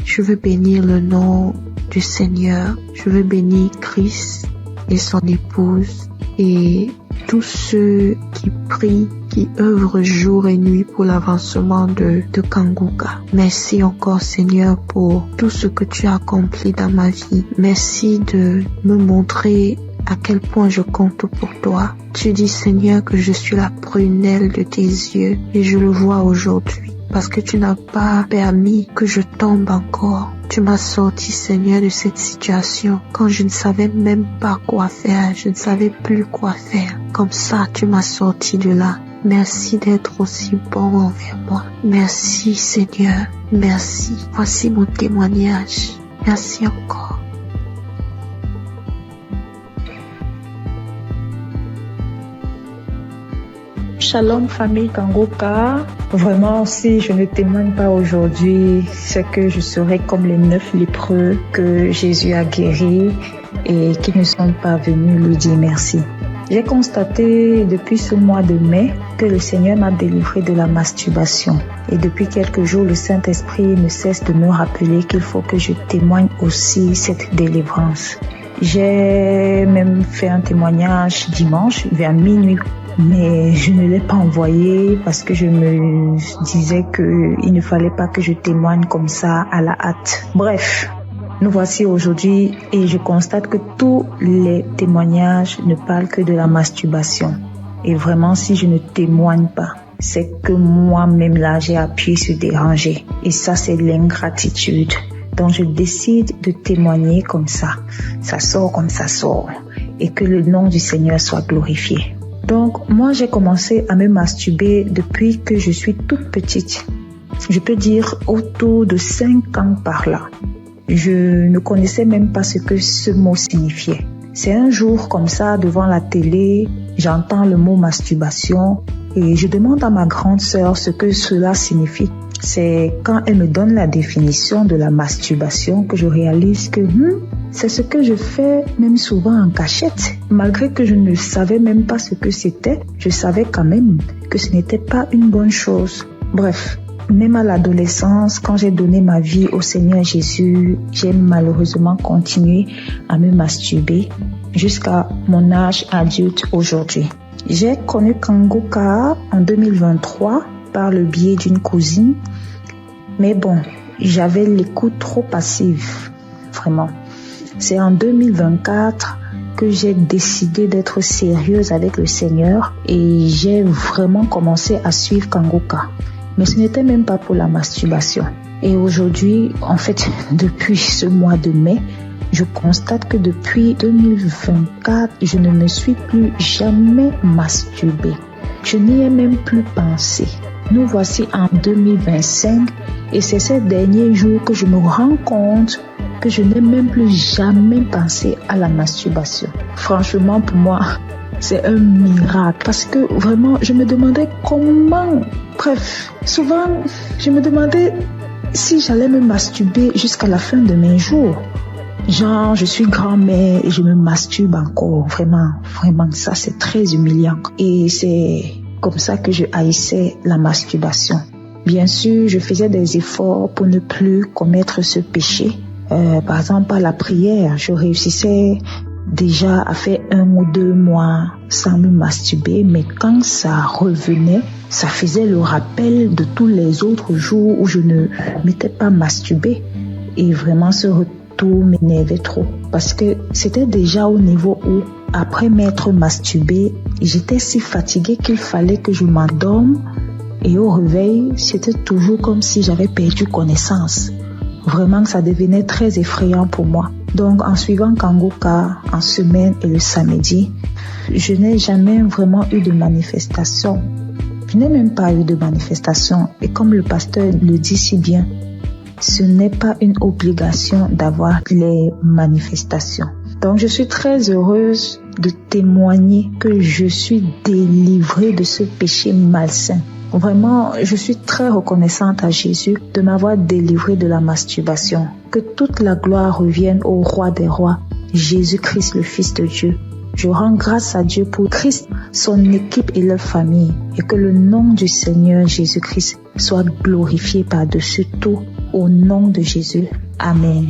Je veux bénir le nom du Seigneur. Je veux bénir Chris et son épouse et tous ceux qui prient, qui œuvrent jour et nuit pour l'avancement de Kanguka. Merci encore Seigneur pour tout ce que tu as accompli dans ma vie. Merci de me montrer à quel point je compte pour toi. Tu dis Seigneur que je suis la prunelle de tes yeux et je le vois aujourd'hui. parce que tu n'as pas permis que je tombe encore. Tu m'as sorti, Seigneur, de cette situation quand je ne savais même pas quoi faire, je ne savais plus quoi faire. Comme ça, tu m'as sorti de là. Merci d'être aussi bon envers moi. Merci, Seigneur. Merci. Voici mon témoignage. Merci encore. Shalom famille Kangoka. Vraiment, si je ne témoigne pas aujourd'hui, c'est que je serai comme les 9 lépreux que Jésus a guéris et qui ne sont pas venus lui dire merci. J'ai constaté depuis ce mois de mai que le Seigneur m'a délivré de la masturbation. Et depuis quelques jours, le Saint-Esprit ne cesse de me rappeler qu'il faut que je témoigne aussi cette délivrance. J'ai même fait un témoignage dimanche vers minuit. Mais je ne l'ai pas envoyé parce que je me disais qu'il ne fallait pas que je témoigne comme ça à la hâte. Bref, nous voici aujourd'hui et je constate que tous les témoignages ne parlent que de la masturbation. Et vraiment, si je ne témoigne pas, c'est que moi-même là, j'ai appuyé sur déranger. Et ça, c'est l'ingratitude. Donc, je décide de témoigner comme ça. Ça sort comme ça sort. Et que le nom du Seigneur soit glorifié. Donc, moi, j'ai commencé à me masturber depuis que je suis toute petite. Je peux dire autour de 5 ans par là. Je ne connaissais même pas ce que ce mot signifiait. C'est un jour comme ça, devant la télé, j'entends le mot masturbation et je demande à ma grande sœur ce que cela signifie. C'est quand elle me donne la définition de la masturbation que je réalise que c'est ce que je fais même souvent en cachette. Malgré que je ne savais même pas ce que c'était, je savais quand même que ce n'était pas une bonne chose. Bref, même à l'adolescence, quand j'ai donné ma vie au Seigneur Jésus, j'ai malheureusement continué à me masturber jusqu'à mon âge adulte aujourd'hui. J'ai connu Kangoka en 2023 par le biais d'une cousine. Mais bon, j'avais l'écoute trop passive, vraiment. C'est en 2024 que j'ai décidé d'être sérieuse avec le Seigneur et j'ai vraiment commencé à suivre Kangoka. Mais ce n'était même pas pour la masturbation. Et aujourd'hui, en fait, depuis ce mois de mai, je constate que depuis 2024, je ne me suis plus jamais masturbée. Je n'y ai même plus pensé. Nous voici en 2025 et c'est ces derniers jours que je me rends compte que je n'ai même plus jamais pensé à la masturbation. Franchement, pour moi, c'est un miracle parce que vraiment, je me demandais comment... Bref, souvent, je me demandais si j'allais me masturber jusqu'à la fin de mes jours. Genre, je suis grand-mère et je me masturbe encore. Vraiment, ça, c'est très humiliant. Et c'est comme ça que je haïssais la masturbation. Bien sûr, je faisais des efforts pour ne plus commettre ce péché. Par exemple, à la prière, je réussissais déjà à faire 1 ou 2 mois sans me masturber, mais quand ça revenait, ça faisait le rappel de tous les autres jours où je ne m'étais pas masturbée. Et vraiment, ce retour m'énervait trop parce que c'était déjà au niveau où, après m'être masturbée, j'étais si fatiguée qu'il fallait que je m'endorme et au réveil, c'était toujours comme si j'avais perdu connaissance. Vraiment, ça devenait très effrayant pour moi. Donc, en suivant Kangoka en semaine et le samedi, je n'ai jamais vraiment eu de manifestation. Je n'ai même pas eu de manifestation. Et comme le pasteur le dit si bien, ce n'est pas une obligation d'avoir les manifestations. Donc, je suis très heureuse de témoigner que je suis délivrée de ce péché malsain. Vraiment, je suis très reconnaissante à Jésus de m'avoir délivrée de la masturbation. Que toute la gloire revienne au Roi des Rois, Jésus-Christ, le Fils de Dieu. Je rends grâce à Dieu pour Christ, son équipe et leur famille, et que le nom du Seigneur Jésus-Christ soit glorifié par-dessus tout, au nom de Jésus. Amen.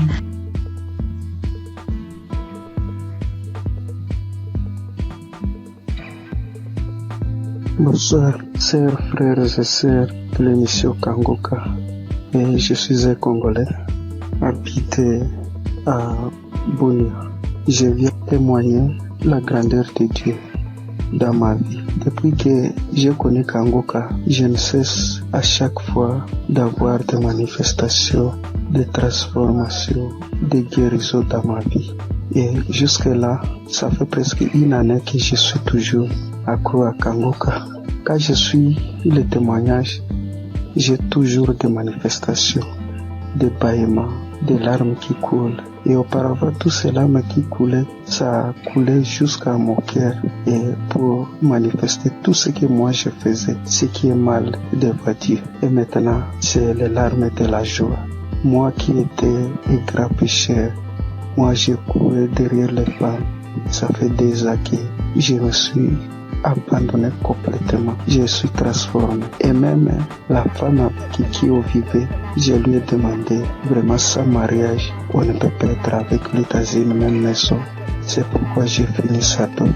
Bonsoir, chers frères et sœurs de l'émission Kangoka. Et je suis un Congolais, habité à Bunia. Je viens témoigner la grandeur de Dieu. dans ma vie. Depuis que j'ai connu Kangoka, je ne cesse à chaque fois d'avoir des manifestations, des transformations, des guérisons dans ma vie. Et jusque-là, ça fait presque une année que je suis toujours accro à Kangoka. Quand je suis le témoignage, j'ai toujours des manifestations, des bâillements, des larmes qui coulent. Et auparavant, toutes ces larmes qui coulaient, ça coulait jusqu'à mon cœur. Et pour manifester tout ce que moi je faisais, ce qui est mal devant Dieu. Et maintenant, c'est les larmes de la joie. Moi qui étais un grand pécheur, moi j'ai couru derrière les femmes. Ça fait des années que je me suis abandonné complètement. Je suis transformé. Et même la femme avec qui on vivait, je lui ai demandé vraiment sans mariage, on ne peut pas être avec lui dans une même maison. C'est pourquoi j'ai fini sa dot.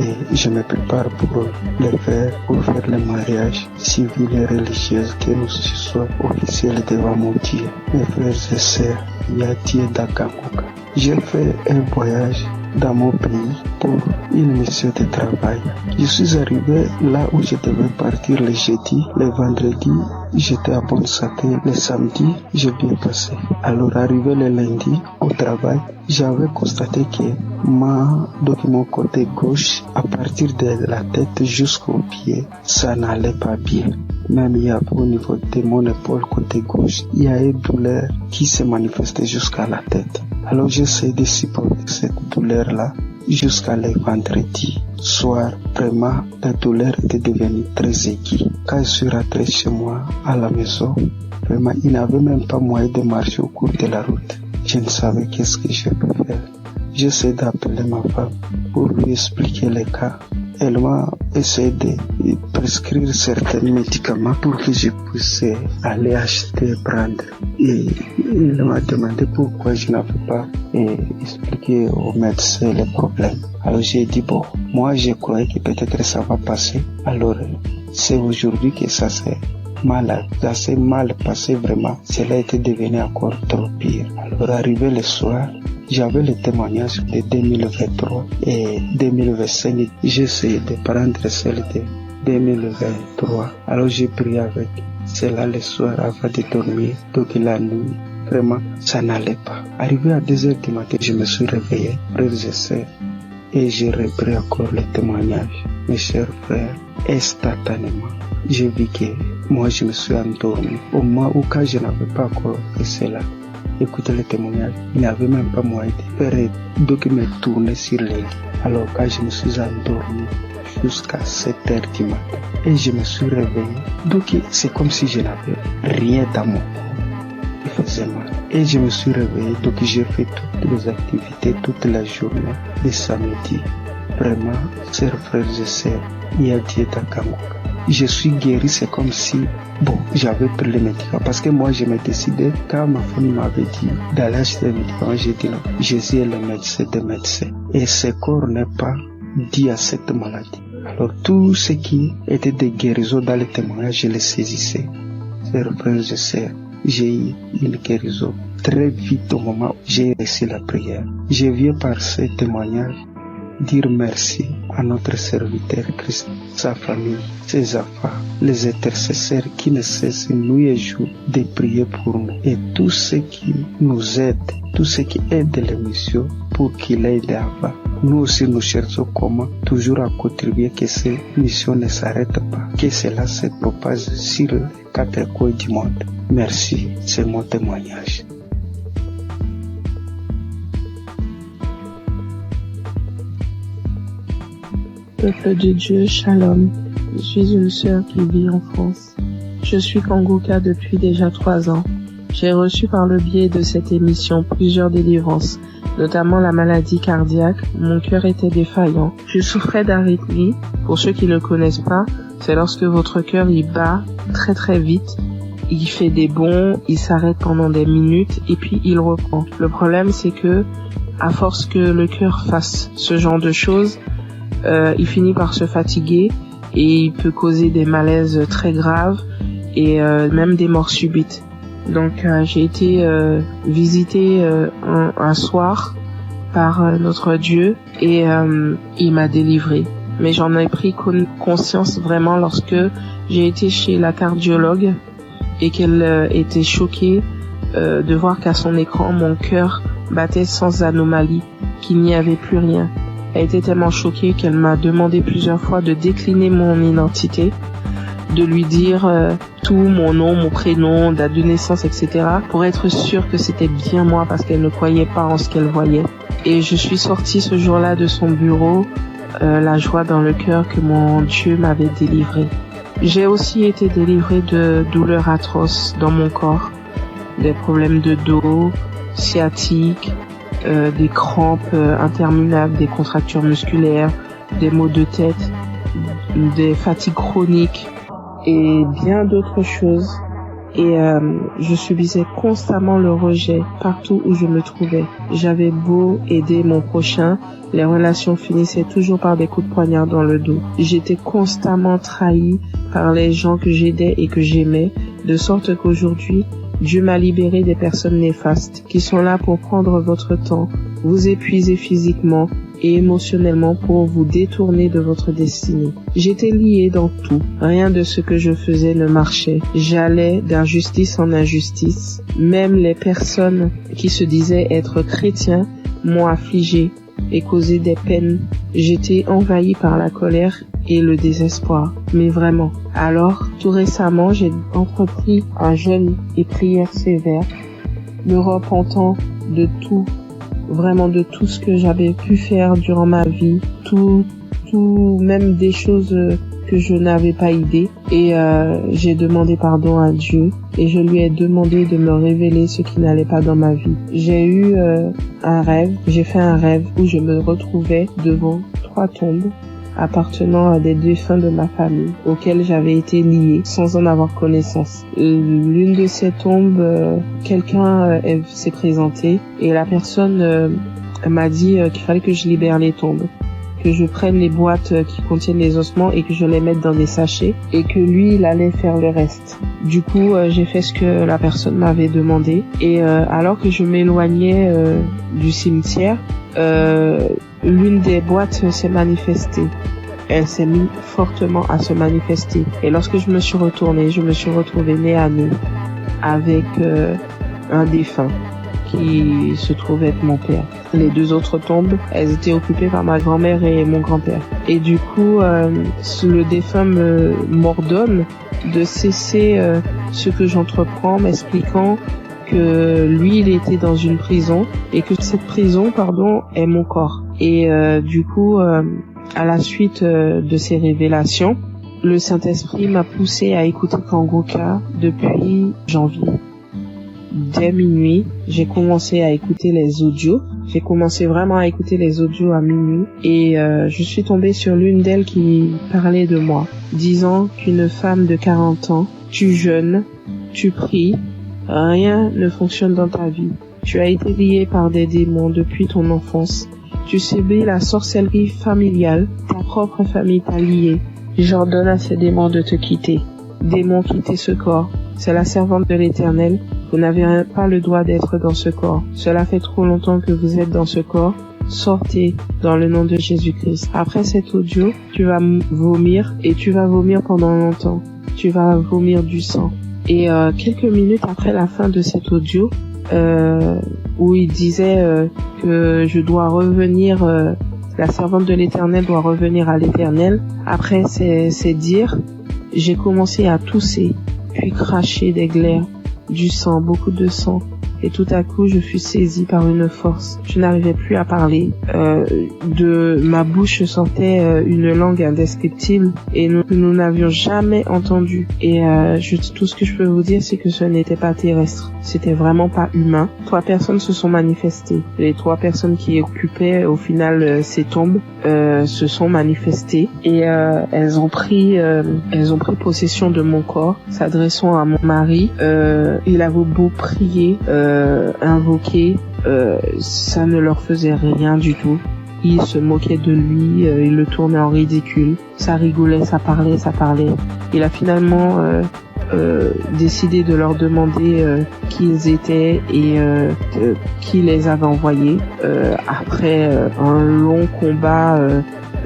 Et je me prépare pour le faire, pour faire le mariage civil et religieux, que nous soyons officiels devant mon Dieu. Mes frères et sœurs, il y a Dieu dans Kangoka. J'ai fait un voyage dans mon pays pour une mission de travail. Je suis arrivé là où je devais partir le jeudi, le vendredi, j'étais à bonne santé, le samedi, j'ai bien passé. Alors arrivé le lundi au travail, j'avais constaté que mon côté gauche, à partir de la tête jusqu'au pied, ça n'allait pas bien. Même il y a au niveau de mon épaule côté gauche, il y a une douleur qui se manifestait jusqu'à la tête. Alors j'essaie de supporter cette douleur-là jusqu'à le vendredi soir. Vraiment, la douleur était devenue très aiguë. Quand je suis rentré chez moi à la maison, vraiment, il n'avait même pas moyen de marcher au cours de la route. Je ne savais qu'est-ce que je peux faire. J'essaie d'appeler ma femme pour lui expliquer les cas. Elle m'a essayé de prescrire certains médicaments pour que je puisse aller acheter et prendre. Et il m'a demandé pourquoi je n'avais pas expliqué au médecin les problèmes. Alors j'ai dit bon, moi je croyais que peut-être ça va passer. Alors c'est aujourd'hui que ça s'est mal passé vraiment. Cela était devenu encore trop pire. Alors arrivé le soir, j'avais le témoignage de 2023 et 2025. J'ai essayé de prendre celle de 2023. Alors j'ai prié avec cela le soir avant de dormir. Donc la nuit, vraiment, ça n'allait pas. Arrivé à 2h du matin, je me suis réveillé, frères et sœurs, et j'ai repris encore le témoignage. Mes chers frères, instantanément, j'ai vu que moi je me suis endormi. Au moment où quand je n'avais pas encore fait cela, écoutez le témoignage, il n'y avait même pas moyen de faire, donc me tourner sur les lits. Alors quand je me suis endormi jusqu'à 7h du matin et je me suis réveillé, donc c'est comme si je n'avais rien dans mon corps qui faisait mal. Et je me suis réveillé, donc j'ai fait toutes les activités toute la journée de samedi. Vraiment, chers frères et sœurs, il y a Dieu dans Kangoka. Je suis guéri, c'est comme si, j'avais pris les médicaments. Parce que moi, je me décidais, quand ma femme m'avait dit d'aller acheter les médicaments, j'ai dit non, Jésus est le médecin des médecins. Et ce corps n'est pas dû à cette maladie. Alors, tout ce qui était de guérison dans le témoignage, je les saisissais. Chers frères et sœurs, j'ai eu une guérison très vite au moment où j'ai reçu la prière. Je viens par ce témoignage dire merci à notre serviteur Christ, sa famille, ses enfants, les intercesseurs qui ne cessent nuit et jour de prier pour nous et tous ceux qui nous aident, tous ceux qui aident l'émission pour qu'il aille avant. Nous aussi nous cherchons comment toujours à contribuer que ces missions ne s'arrêtent pas, que cela se propage sur les 4 coins du monde. Merci, c'est mon témoignage. Peuple de Dieu, Shalom. Je suis une sœur qui vit en France. Je suis Kangoka depuis déjà 3 ans. J'ai reçu par le biais de cette émission plusieurs délivrances, notamment la maladie cardiaque. Mon cœur était défaillant. Je souffrais d'arythmie. Pour ceux qui ne le connaissent pas, c'est lorsque votre cœur il bat très très vite. Il fait des bonds, il s'arrête pendant des minutes et puis il reprend. Le problème c'est que, à force que le cœur fasse ce genre de choses, il finit par se fatiguer et il peut causer des malaises très graves et même des morts subites. Donc j'ai été visitée un soir par notre Dieu et il m'a délivrée. mais j'en ai pris conscience vraiment lorsque j'ai été chez la cardiologue et qu'elle était choquée de voir qu'à son écran, mon cœur battait sans anomalie, qu'il n'y avait plus rien. Elle était tellement choquée qu'elle m'a demandé plusieurs fois de décliner mon identité, de lui dire tout, mon nom, mon prénom, date de naissance, etc. pour être sûre que c'était bien moi parce qu'elle ne croyait pas en ce qu'elle voyait. Et je suis sortie ce jour-là de son bureau, la joie dans le cœur que mon Dieu m'avait délivrée. J'ai aussi été délivrée de douleurs atroces dans mon corps, des problèmes de dos, sciatique, des crampes interminables, des contractures musculaires, des maux de tête, des fatigues chroniques et bien d'autres choses. Et je subissais constamment le rejet partout où je me trouvais. J'avais beau aider mon prochain, les relations finissaient toujours par des coups de poignard dans le dos. J'étais constamment trahie par les gens que j'aidais et que j'aimais, de sorte qu'aujourd'hui, Dieu m'a libéré des personnes néfastes qui sont là pour prendre votre temps, vous épuiser physiquement et émotionnellement pour vous détourner de votre destinée. J'étais liée dans tout. Rien de ce que je faisais ne marchait. J'allais d'injustice en injustice. Même les personnes qui se disaient être chrétiens m'ont affligée et causé des peines. J'étais envahie par la colère et le désespoir. Mais vraiment. Alors, tout récemment, j'ai entrepris un jeûne et prière sévère, me repentant de tout, vraiment de tout ce que j'avais pu faire durant ma vie, tout, même des choses que je n'avais pas idée. Et j'ai demandé pardon à Dieu et je lui ai demandé de me révéler ce qui n'allait pas dans ma vie. J'ai eu j'ai fait un rêve où je me retrouvais devant 3 tombes appartenant à des défunts de ma famille auxquels j'avais été liée sans en avoir connaissance. L'une de ces tombes, quelqu'un s'est présenté et la personne m'a dit qu'il fallait que je libère les tombes, que je prenne les boîtes qui contiennent les ossements et que je les mette dans des sachets et que lui, il allait faire le reste. Du coup, j'ai fait ce que la personne m'avait demandé et alors que je m'éloignais du cimetière, l'une des boîtes s'est manifestée. Elle s'est mise fortement à se manifester. Et lorsque je me suis retournée, je me suis retrouvée nez à nez avec un défunt qui se trouvait être mon père. Les 2 autres tombes, elles étaient occupées par ma grand-mère et mon grand-père. Et du coup, le défunt m'ordonne de cesser ce que j'entreprends, m'expliquant que lui, il était dans une prison et que cette prison, est mon corps. Et du coup, à la suite de ces révélations, le Saint-Esprit m'a poussé à écouter Kangoka depuis janvier. Dès minuit, j'ai commencé à écouter les audios. J'ai commencé vraiment à écouter les audios à minuit et je suis tombée sur l'une d'elles qui parlait de moi, disant qu'une femme de 40 ans, tu jeûnes, tu pries, rien ne fonctionne dans ta vie. Tu as été lié par des démons depuis ton enfance. Tu subis la sorcellerie familiale. Ta propre famille t'a lié. J'ordonne à ces démons de te quitter. Démons, quittez ce corps. C'est la servante de l'Éternel. Vous n'avez pas le droit d'être dans ce corps. Cela fait trop longtemps que vous êtes dans ce corps. Sortez dans le nom de Jésus-Christ. Après cet audio, tu vas vomir et tu vas vomir pendant longtemps. Tu vas vomir du sang. Et quelques minutes après la fin de cet audio, où il disait que je dois revenir, la servante de l'Éternel doit revenir à l'Éternel. Après ces dires, j'ai commencé à tousser, puis cracher des glaires, du sang, beaucoup de sang. Et tout à coup, je fus saisie par une force. Je n'arrivais plus à parler. De ma bouche sortait une langue indescriptible et nous n'avions jamais entendu. Et tout ce que je peux vous dire, c'est que ce n'était pas terrestre. C'était vraiment pas humain. 3 personnes se sont manifestées. Les 3 personnes qui occupaient au final ces tombes se sont manifestées et elles ont pris possession de mon corps, s'adressant à mon mari. Il avait beau prier, invoquer, ça ne leur faisait rien du tout. Ils se moquaient de lui, ils le tournaient en ridicule. Ça rigolait, ça parlait. Il a finalement décidé de leur demander qui ils étaient et qui les avait envoyés. Après un long combat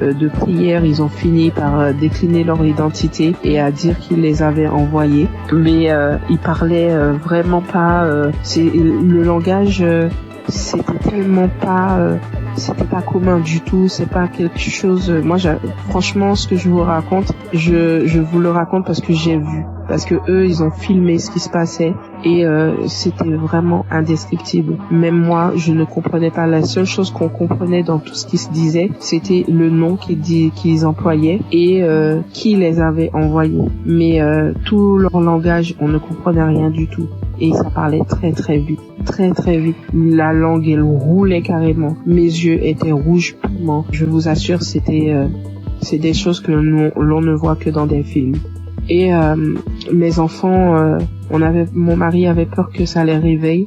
de prière, ils ont fini par décliner leur identité et à dire qu'ils les avaient envoyés. Mais ils parlaient vraiment pas. Le langage, c'était tellement pas. C'était pas commun du tout, c'est pas quelque chose. Moi, franchement, ce que je vous raconte, je vous le raconte parce que j'ai vu, parce que eux, ils ont filmé ce qui se passait et c'était vraiment indescriptible. Même moi, je ne comprenais pas. La seule chose qu'on comprenait dans tout ce qui se disait, c'était le nom qu'ils employaient et qui les avait envoyés. Mais tout leur langage, on ne comprenait rien du tout. Et ça parlait très très vite, très très vite. La langue, elle roulait carrément. Mes yeux étaient rouges piment. Je vous assure, c'est des choses que l'on ne voit que dans des films. Et mes enfants, mon mari avait peur que ça les réveille.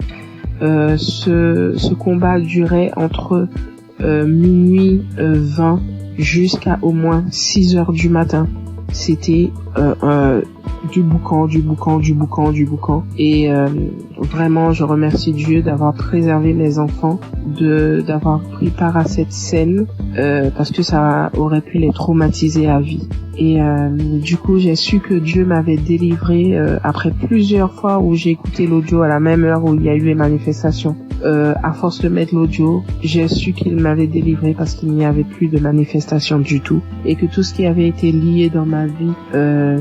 Ce combat durait entre minuit 20 jusqu'à au moins 6 heures du matin. C'était du boucan. Et vraiment, je remercie Dieu d'avoir préservé mes enfants, d'avoir pris part à cette scène, parce que ça aurait pu les traumatiser à vie. Et du coup, j'ai su que Dieu m'avait délivré après plusieurs fois où j'ai écouté l'audio à la même heure où il y a eu les manifestations. À force de mettre l'audio, j'ai su qu'il m'avait délivré parce qu'il n'y avait plus de manifestations du tout et que tout ce qui avait été lié dans ma vie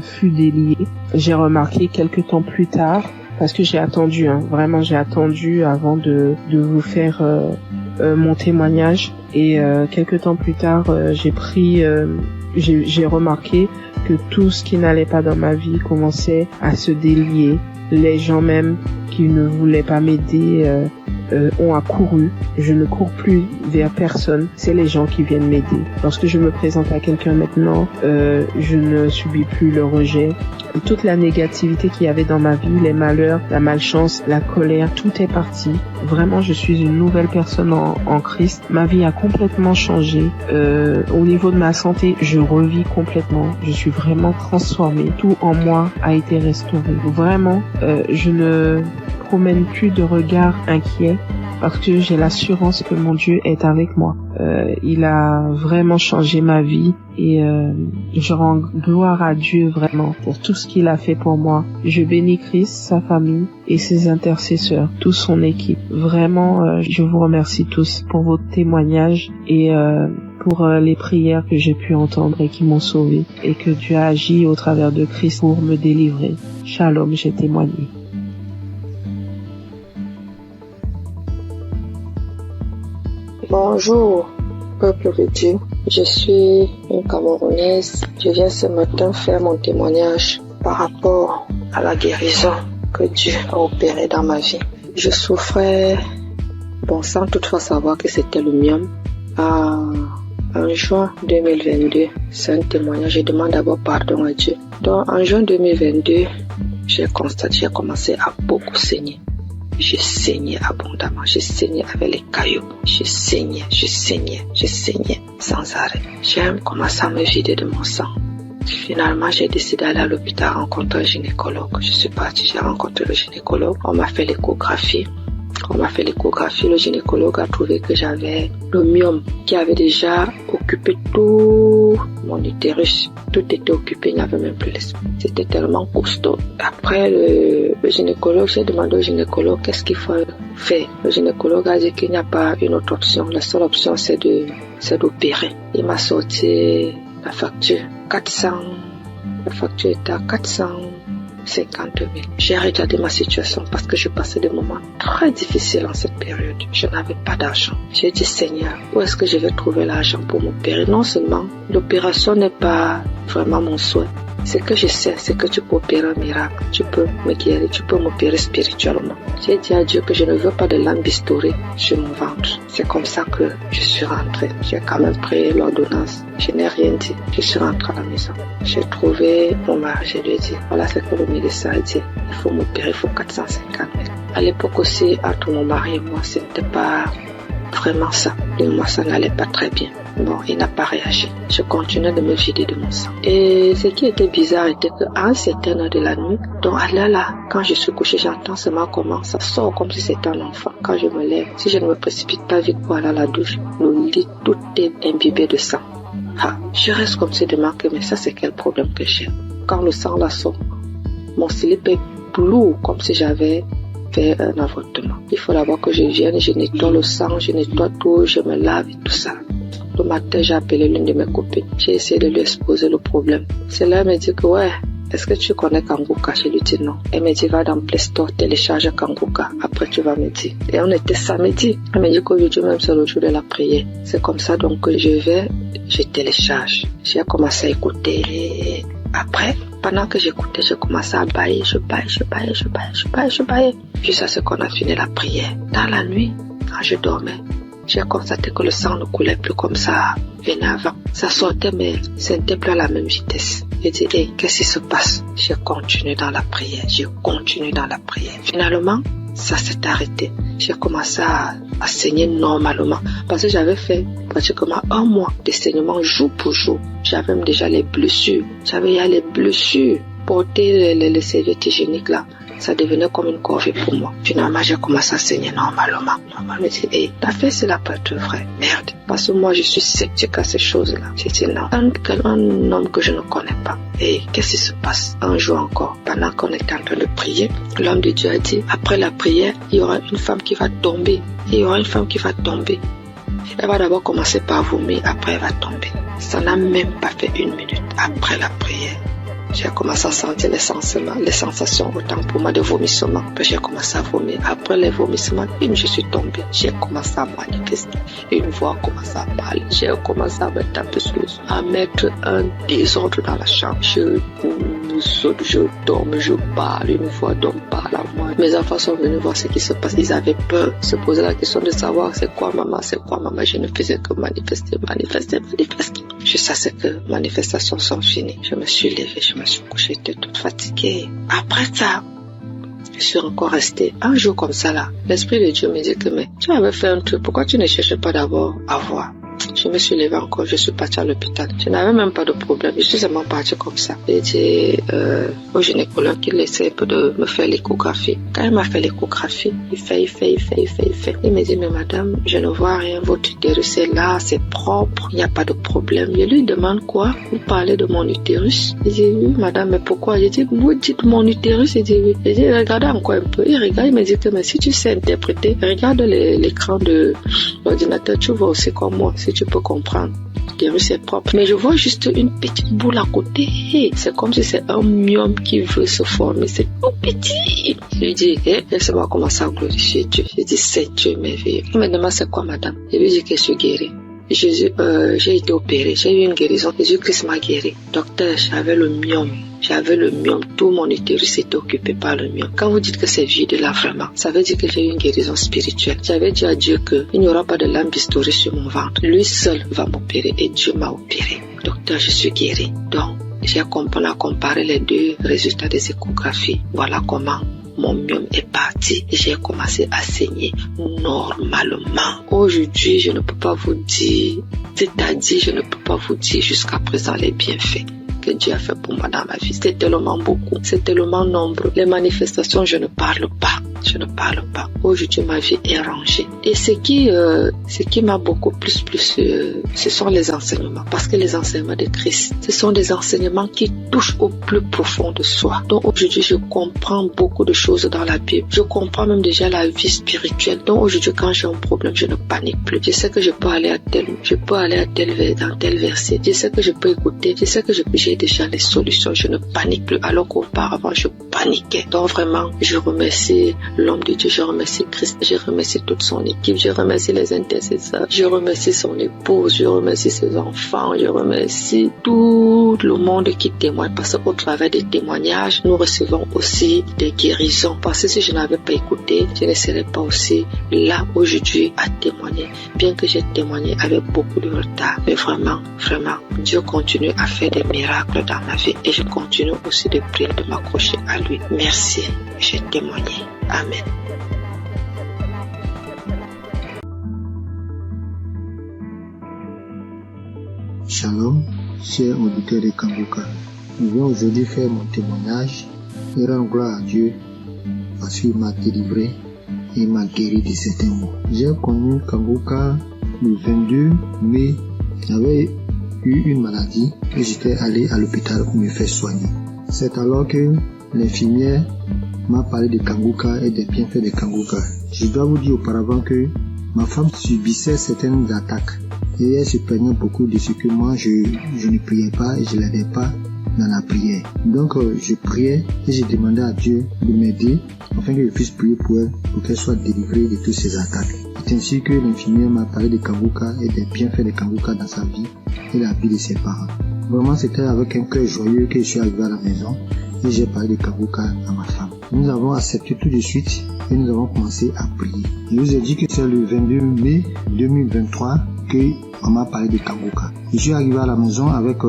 fut délié. J'ai remarqué quelques temps plus tard, parce que j'ai attendu, vraiment j'ai attendu avant de vous faire mon témoignage, et quelques temps plus tard, j'ai remarqué que tout ce qui n'allait pas dans ma vie commençait à se délier. Les gens même qui ne voulaient pas m'aider ont accouru. Je ne cours plus vers personne. C'est les gens qui viennent m'aider. Lorsque je me présente à quelqu'un maintenant, je ne subis plus le rejet. Et toute la négativité qu'il y avait dans ma vie, les malheurs, la malchance, la colère, tout est parti. Vraiment, je suis une nouvelle personne en Christ. Ma vie a complètement changé. Au niveau de ma santé, je revis complètement. Je suis vraiment transformée. Tout en moi a été restauré. Vraiment, je ne promène plus de regard inquiet parce que j'ai l'assurance que mon Dieu est avec moi. Il a vraiment changé ma vie et je rends gloire à Dieu vraiment pour tout ce qu'il a fait pour moi. Je bénis Christ, sa famille et ses intercesseurs, toute son équipe. Vraiment, je vous remercie tous pour vos témoignages et pour les prières que j'ai pu entendre et qui m'ont sauvé, et que Dieu a agi au travers de Christ pour me délivrer. Shalom, j'ai témoigné. Bonjour, peuple de Dieu. Je suis une Camerounaise. Je viens ce matin faire mon témoignage par rapport à la guérison que Dieu a opérée dans ma vie. Je souffrais, sans toutefois savoir que c'était le myome. En juin 2022, c'est un témoignage. Je demande d'abord pardon à Dieu. Donc, en juin 2022, j'ai commencé à beaucoup saigner. Je saignais abondamment, je saignais avec les cailloux, je saignais sans arrêt. J'ai commencé à me vider de mon sang. Finalement, j'ai décidé d'aller à l'hôpital rencontrer un gynécologue. Je suis partie, j'ai rencontré le gynécologue. On m'a fait l'échographie. Le gynécologue a trouvé que j'avais le myome qui avait déjà occupé tout mon utérus. Tout était occupé, il n'y avait même plus l'espace. C'était tellement costaud. Après le gynécologue, j'ai demandé au gynécologue qu'est-ce qu'il faut faire. Le gynécologue a dit qu'il n'y a pas une autre option. La seule option, c'est d'opérer. Il m'a sorti la facture. La facture était à 450 000. J'ai regardé ma situation parce que je passais des moments très difficiles en cette période. Je n'avais pas d'argent. J'ai dit, Seigneur, où est-ce que je vais trouver l'argent pour m'opérer? Non seulement l'opération n'est pas vraiment mon souhait. Ce que je sais, c'est que tu peux opérer un miracle. Tu peux me guérir, tu peux m'opérer spirituellement. J'ai dit à Dieu que je ne veux pas de lambistourée sur mon ventre. C'est comme ça que je suis rentrée. J'ai quand même pris l'ordonnance. Je n'ai rien dit. Je suis rentrée à la maison. J'ai trouvé mon mari. Je lui ai dit, voilà ce que le médecin a dit. Il faut m'opérer, il faut 450 000. À l'époque aussi, entre mon mari et moi, c'était pas vraiment ça. Et moi, ça n'allait pas très bien. Bon, il n'a pas réagi. Je continuais de me vider de mon sang. Et ce qui était bizarre était qu'à un certain heure de la nuit, donc là, quand je suis couchée, j'entends seulement comment ça sort comme si c'était un enfant. Quand je me lève, si je ne me précipite pas vite pour aller à la douche, le lit, tout est imbibé de sang. Je reste comme si de marqué, mais ça c'est quel problème que j'ai? Quand le sang là sort, mon slip est lourd comme si j'avais fait un avortement. Il faut d'abord que je vienne, je nettoie le sang, je nettoie tout, je me lave et tout ça. Le matin, j'ai appelé l'une de mes copines. J'ai essayé de lui exposer le problème. C'est là, elle me dit que ouais, est-ce que tu connais Kanguka? Je lui dis non. Elle me dit va dans Play Store, télécharge Kanguka. Après, tu vas me dire. Et on était samedi. Elle me dit qu'aujourd'hui même, c'est le jour de la prière. C'est comme ça donc que je télécharge. J'ai commencé à écouter. Après, pendant que j'écoutais, j'ai commencé à bailler. Je baillais. Jusqu'à ce qu'on a fini la prière. Dans la nuit, quand je dormais, j'ai constaté que le sang ne coulait plus comme ça venait avant. Ça sortait, mais ce n'était plus à la même vitesse. J'ai dit, hey, qu'est-ce qui se passe? J'ai continué dans la prière. Finalement, ça s'est arrêté. J'ai commencé à saigner normalement. Parce que j'avais fait pratiquement 1 mois de saignement jour pour jour. J'avais même déjà les blessures. Porter les serviettes hygiéniques là, ça devenait comme une corvée pour moi. Finalement, j'ai commencé à saigner normalement. Je me dis, hey, ta fait, c'est la pas être vrai. Merde. Parce que moi, je suis sceptique à ces choses-là. J'ai dit non. Un homme que je ne connais pas. Et qu'est-ce qui se passe? Un jour encore, pendant qu'on était en train de prier, l'homme de Dieu a dit, après la prière, il y aura une femme qui va tomber. Elle va d'abord commencer par vomir, après elle va tomber. Ça n'a même pas fait 1 minute après la prière. J'ai commencé à sentir les sensations autant pour moi de vomissement. Puis j'ai commencé à vomir. Après les vomissements, je suis tombée. J'ai commencé à manifester. Une voix a commencé à parler. J'ai commencé à me taper sur le sol, à mettre un désordre dans la chambre. Je saute, je tombe, je parle. Une voix d'homme parle à moi. Mes enfants sont venus voir ce qui se passe. Ils avaient peur, se poser la question de savoir c'est quoi maman. Je ne faisais que manifester. Jusqu'à ce que les manifestations sont finies. Je me suis levée, je me suis couchée, j'étais toute fatiguée. Après ça, je suis encore restée un jour comme ça là. L'Esprit de Dieu me dit que mais tu avais fait un truc, pourquoi tu ne cherches pas d'abord à voir? Je me suis levée encore, je suis partie à l'hôpital. Je n'avais même pas de problème, je suis seulement partie comme ça. J'ai dit au gynécologue qu'il essaie de me faire l'échographie. Quand il m'a fait l'échographie, il fait. Il me dit, mais madame, je ne vois rien, votre utérus est là, c'est propre, il n'y a pas de problème. Je lui demande quoi? Vous parlez de mon utérus? Il dit, oui madame, mais pourquoi? Je dis, vous dites mon utérus? Il dit, oui. Je dis, regardez encore un peu. Il regarde, il me dit que mais si tu sais interpréter, regarde l'écran de l'ordinateur, tu vois aussi comme moi, si tu peux comprendre. L'utérus est propre. Mais je vois juste une petite boule à côté. C'est comme si c'est un myome qui veut se former. C'est tout petit. Je lui dis, laissez-moi commencer à glorifier Dieu. Je dis, c'est Dieu merveilleux. Il me demande, c'est quoi madame? Je lui dis que je suis guérie. J'ai été opérée. J'ai eu une guérison. Jésus-Christ m'a guérie. Docteur, j'avais le myome. Tout mon utérus était occupé par le myome. Quand vous dites que c'est vide là vraiment, ça veut dire que j'ai eu une guérison spirituelle. J'avais dit à Dieu qu'il n'y aura pas de lame bistourée sur mon ventre. Lui seul va m'opérer et Dieu m'a opéré. Docteur, je suis guérie. Donc, j'ai comparé les 2 résultats des échographies. Voilà comment mon myome est parti et j'ai commencé à saigner normalement. Aujourd'hui, je ne peux pas vous dire, c'est-à-dire je ne peux pas vous dire jusqu'à présent les bienfaits que Dieu a fait pour moi dans ma vie. C'est tellement beaucoup, c'est tellement nombreux. Les manifestations, je ne parle pas. Aujourd'hui, ma vie est rangée. Et ce qui m'a beaucoup plus, ce sont les enseignements. Parce que les enseignements de Christ, ce sont des enseignements qui touchent au plus profond de soi. Donc aujourd'hui, je comprends beaucoup de choses dans la Bible. Je comprends même déjà la vie spirituelle. Donc aujourd'hui, quand j'ai un problème, je ne panique plus. Je sais que je peux aller dans tel verset. Je sais que je peux écouter. Je sais que j'ai déjà les solutions. Je ne panique plus. Alors qu'auparavant, je paniquais. Donc vraiment, je remercie l'homme de Dieu, je remercie Christ, je remercie toute son équipe, je remercie les intercesseurs, je remercie son épouse, je remercie ses enfants, je remercie tout le monde qui témoigne, parce qu'au travers des témoignages, nous recevons aussi des guérisons. Parce que si je n'avais pas écouté, je ne serais pas aussi là aujourd'hui à témoigner, bien que j'ai témoigné avec beaucoup de retard. Mais vraiment, Dieu continue à faire des miracles dans ma vie et je continue aussi de prier, de m'accrocher à lui. Merci, j'ai témoigné. Amen. Shalom, chers auditeurs de Kanguka. Je viens aujourd'hui faire mon témoignage et rendre gloire à Dieu parce qu'il m'a délivré et il m'a guéri de certains maux. J'ai connu Kanguka le 22 mai. J'avais eu une maladie et j'étais allé à l'hôpital pour me faire soigner. C'est alors que l'infirmière m'a parlé de Kanguka et des bienfaits de Kanguka. Je dois vous dire auparavant que ma femme subissait certaines attaques et elle se plaignait beaucoup de ce que moi je ne priais pas et je l'aidais pas dans la prière. Donc je priais et je demandais à Dieu de m'aider afin que je puisse prier pour elle, pour qu'elle soit délivrée de toutes ces attaques. C'est ainsi que l'infirmière m'a parlé de Kanguka et des bienfaits de Kanguka dans sa vie et la vie de ses parents. Vraiment, c'était avec un cœur joyeux que je suis arrivé à la maison et j'ai parlé de Kanguka à ma femme. Nous avons accepté tout de suite et nous avons commencé à prier. Je vous ai dit que c'est le 22 mai 2023 qu'on m'a parlé de Kanguka. Je suis arrivé à la maison avec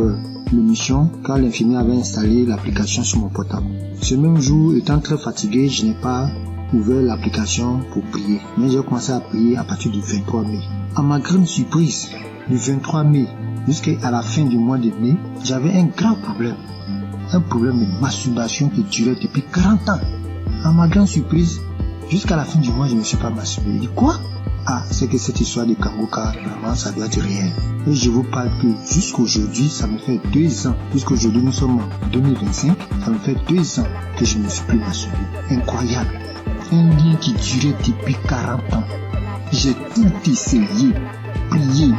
l'émission quand l'infirmière avait installé l'application sur mon portable. Ce même jour, étant très fatigué, je n'ai pas ouvert l'application pour prier. Mais j'ai commencé à prier à partir du 23 mai. À ma grande surprise, du 23 mai jusqu'à la fin du mois de mai, j'avais un grand problème. Un problème de masturbation qui durait depuis 40 ans. À ma grande surprise, jusqu'à la fin du mois, je ne me suis pas masturbé. Je dis quoi? Ah, c'est que cette histoire de Kanguka, vraiment, ça doit être réel. Et je vous parle que jusqu'aujourd'hui, ça me fait 2 ans. Jusqu'aujourd'hui, nous sommes en 2025, ça me fait 2 ans que je ne me suis plus masturbé. Incroyable. Un lien qui durait depuis 40 ans. J'ai tout essayé, prié,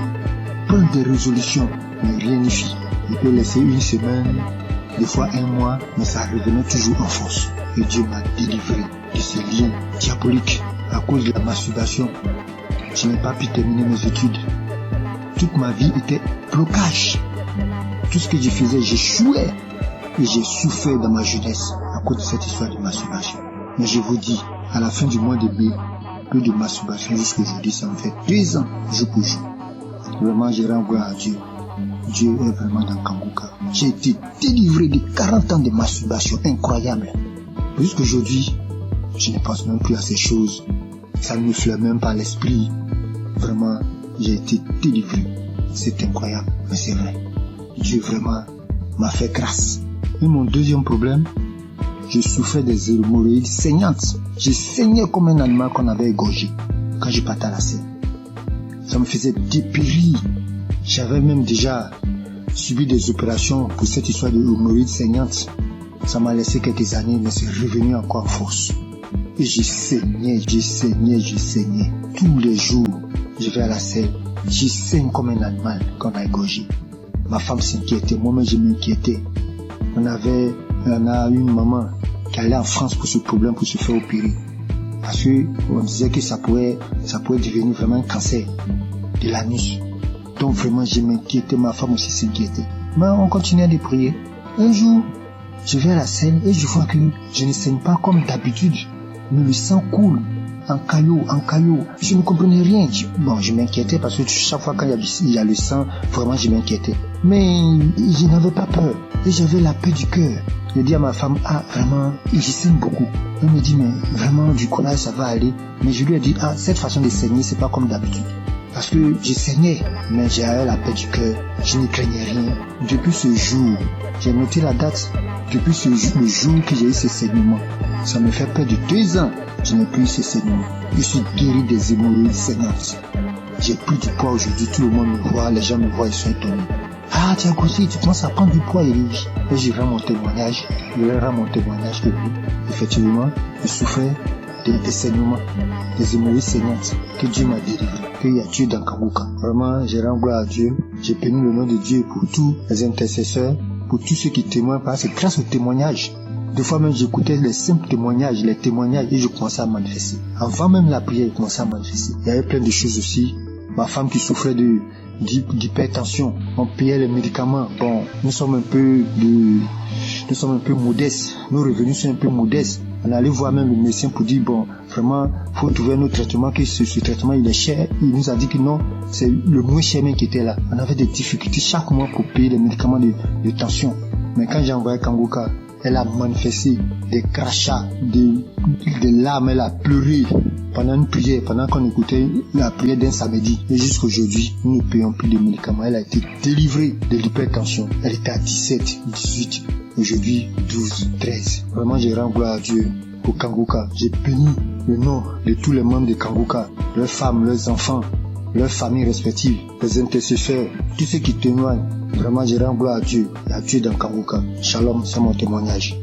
prendre des résolutions, mais rien n'y fit. Je peux laisser une semaine, des fois 1 mois, mais ça revenait toujours en force. Et Dieu m'a délivré de ces liens diaboliques à cause de la masturbation. Je n'ai pas pu terminer mes études. Toute ma vie était blocage. Tout ce que je faisais, j'échouais. Et j'ai souffert dans ma jeunesse à cause de cette histoire de masturbation. Mais je vous dis, à la fin du mois de mai, peu de masturbation jusqu'aujourd'hui, ça me fait 2 ans, jour pour jour. Vraiment, je rends gloire à Dieu. Dieu est vraiment dans Kanguka. J'ai été délivré de 40 ans de masturbation incroyable. Jusqu'aujourd'hui, je ne pense même plus à ces choses. Ça ne me flaire même pas l'esprit. Vraiment, j'ai été délivré. C'est incroyable, mais c'est vrai. Dieu vraiment m'a fait grâce. Et mon deuxième problème, je souffrais des hémorroïdes saignantes. Je saignais comme un animal qu'on avait égorgé quand je partais à la scène. Ça me faisait dépérir. J'avais même déjà subi des opérations pour cette histoire de hémorroïdes saignantes. Ça m'a laissé quelques années, mais c'est revenu encore en force. Et je saignais. Tous les jours, je vais à la selle. Je saigne comme un animal qu'on a égorgé. Ma femme s'inquiétait, moi-même je m'inquiétais. On a une maman qui allait en France pour ce problème, pour se faire opérer. Parce qu'on disait que ça pouvait devenir vraiment un cancer de l'anus. Donc vraiment je m'inquiétais, ma femme aussi s'inquiétait. Mais on continuait de prier. Un jour, je vais à la selle et je vois que je ne saigne pas comme d'habitude. Mais le sang coule en caillot. Je ne comprenais rien. Je m'inquiétais parce que chaque fois quand il y a le sang, vraiment je m'inquiétais. Mais je n'avais pas peur. Et j'avais la paix du cœur. Je dis à ma femme, vraiment, je saigne beaucoup. Elle me dit, mais vraiment, du courage, ça va aller. Mais je lui ai dit, cette façon de saigner, c'est pas comme d'habitude. Parce que je saignais, mais j'avais la paix du cœur. Je ne craignais rien. Depuis ce jour, j'ai noté la date. Depuis le jour que j'ai eu ce saignement, ça me fait près de 2 ans que je n'ai plus eu ce saignement. Je suis guéri des hémorroïdes saignantes. J'ai pris du poids aujourd'hui, tout le monde me voit, les gens me voient, ils sont étonnés. Ah, tu as grossi, tu commences à prendre du poids, Eric. Et je rends mon témoignage. Que oui, effectivement, je souffrais des saignements, des hémorroïdes saignantes, que Dieu m'a délivré, qu'il y a Dieu dans Kanguka. Vraiment, je rends gloire à Dieu. J'ai béni le nom de Dieu pour tous les intercesseurs, pour tous ceux qui témoignent, parce que grâce aux témoignages, des fois même j'écoutais les simples témoignages, et je commençais à manifester. Avant même la prière, je commençais à manifester. Il y avait plein de choses aussi. Ma femme qui souffrait d'hypertension, on payait les médicaments. Bon, nous sommes un peu modestes. Nos revenus sont un peu modestes. On allait voir même le médecin pour dire, bon, vraiment, faut trouver un autre traitement, que ce traitement il est cher. Il nous a dit que non, c'est le moins cher même qui était là. On avait des difficultés chaque mois pour payer les médicaments de tension. Mais quand j'ai envoyé Kanguka, elle a manifesté des crachats, des larmes, elle a pleuré pendant une prière, pendant qu'on écoutait la prière d'un samedi. Et jusqu'aujourd'hui, nous ne payons plus de médicaments. Elle a été délivrée de l'hypertension. Elle était à 17, 18, aujourd'hui 12, 13. Vraiment, je rends gloire à Dieu pour Kanguka. J'ai béni le nom de tous les membres de Kanguka, leurs femmes, leurs enfants, leurs familles respectives, les intercesseurs, tous ceux qui témoignent. Vraiment, je rends gloire à Dieu et à Dieu dans Kangoka. Shalom, c'est mon témoignage.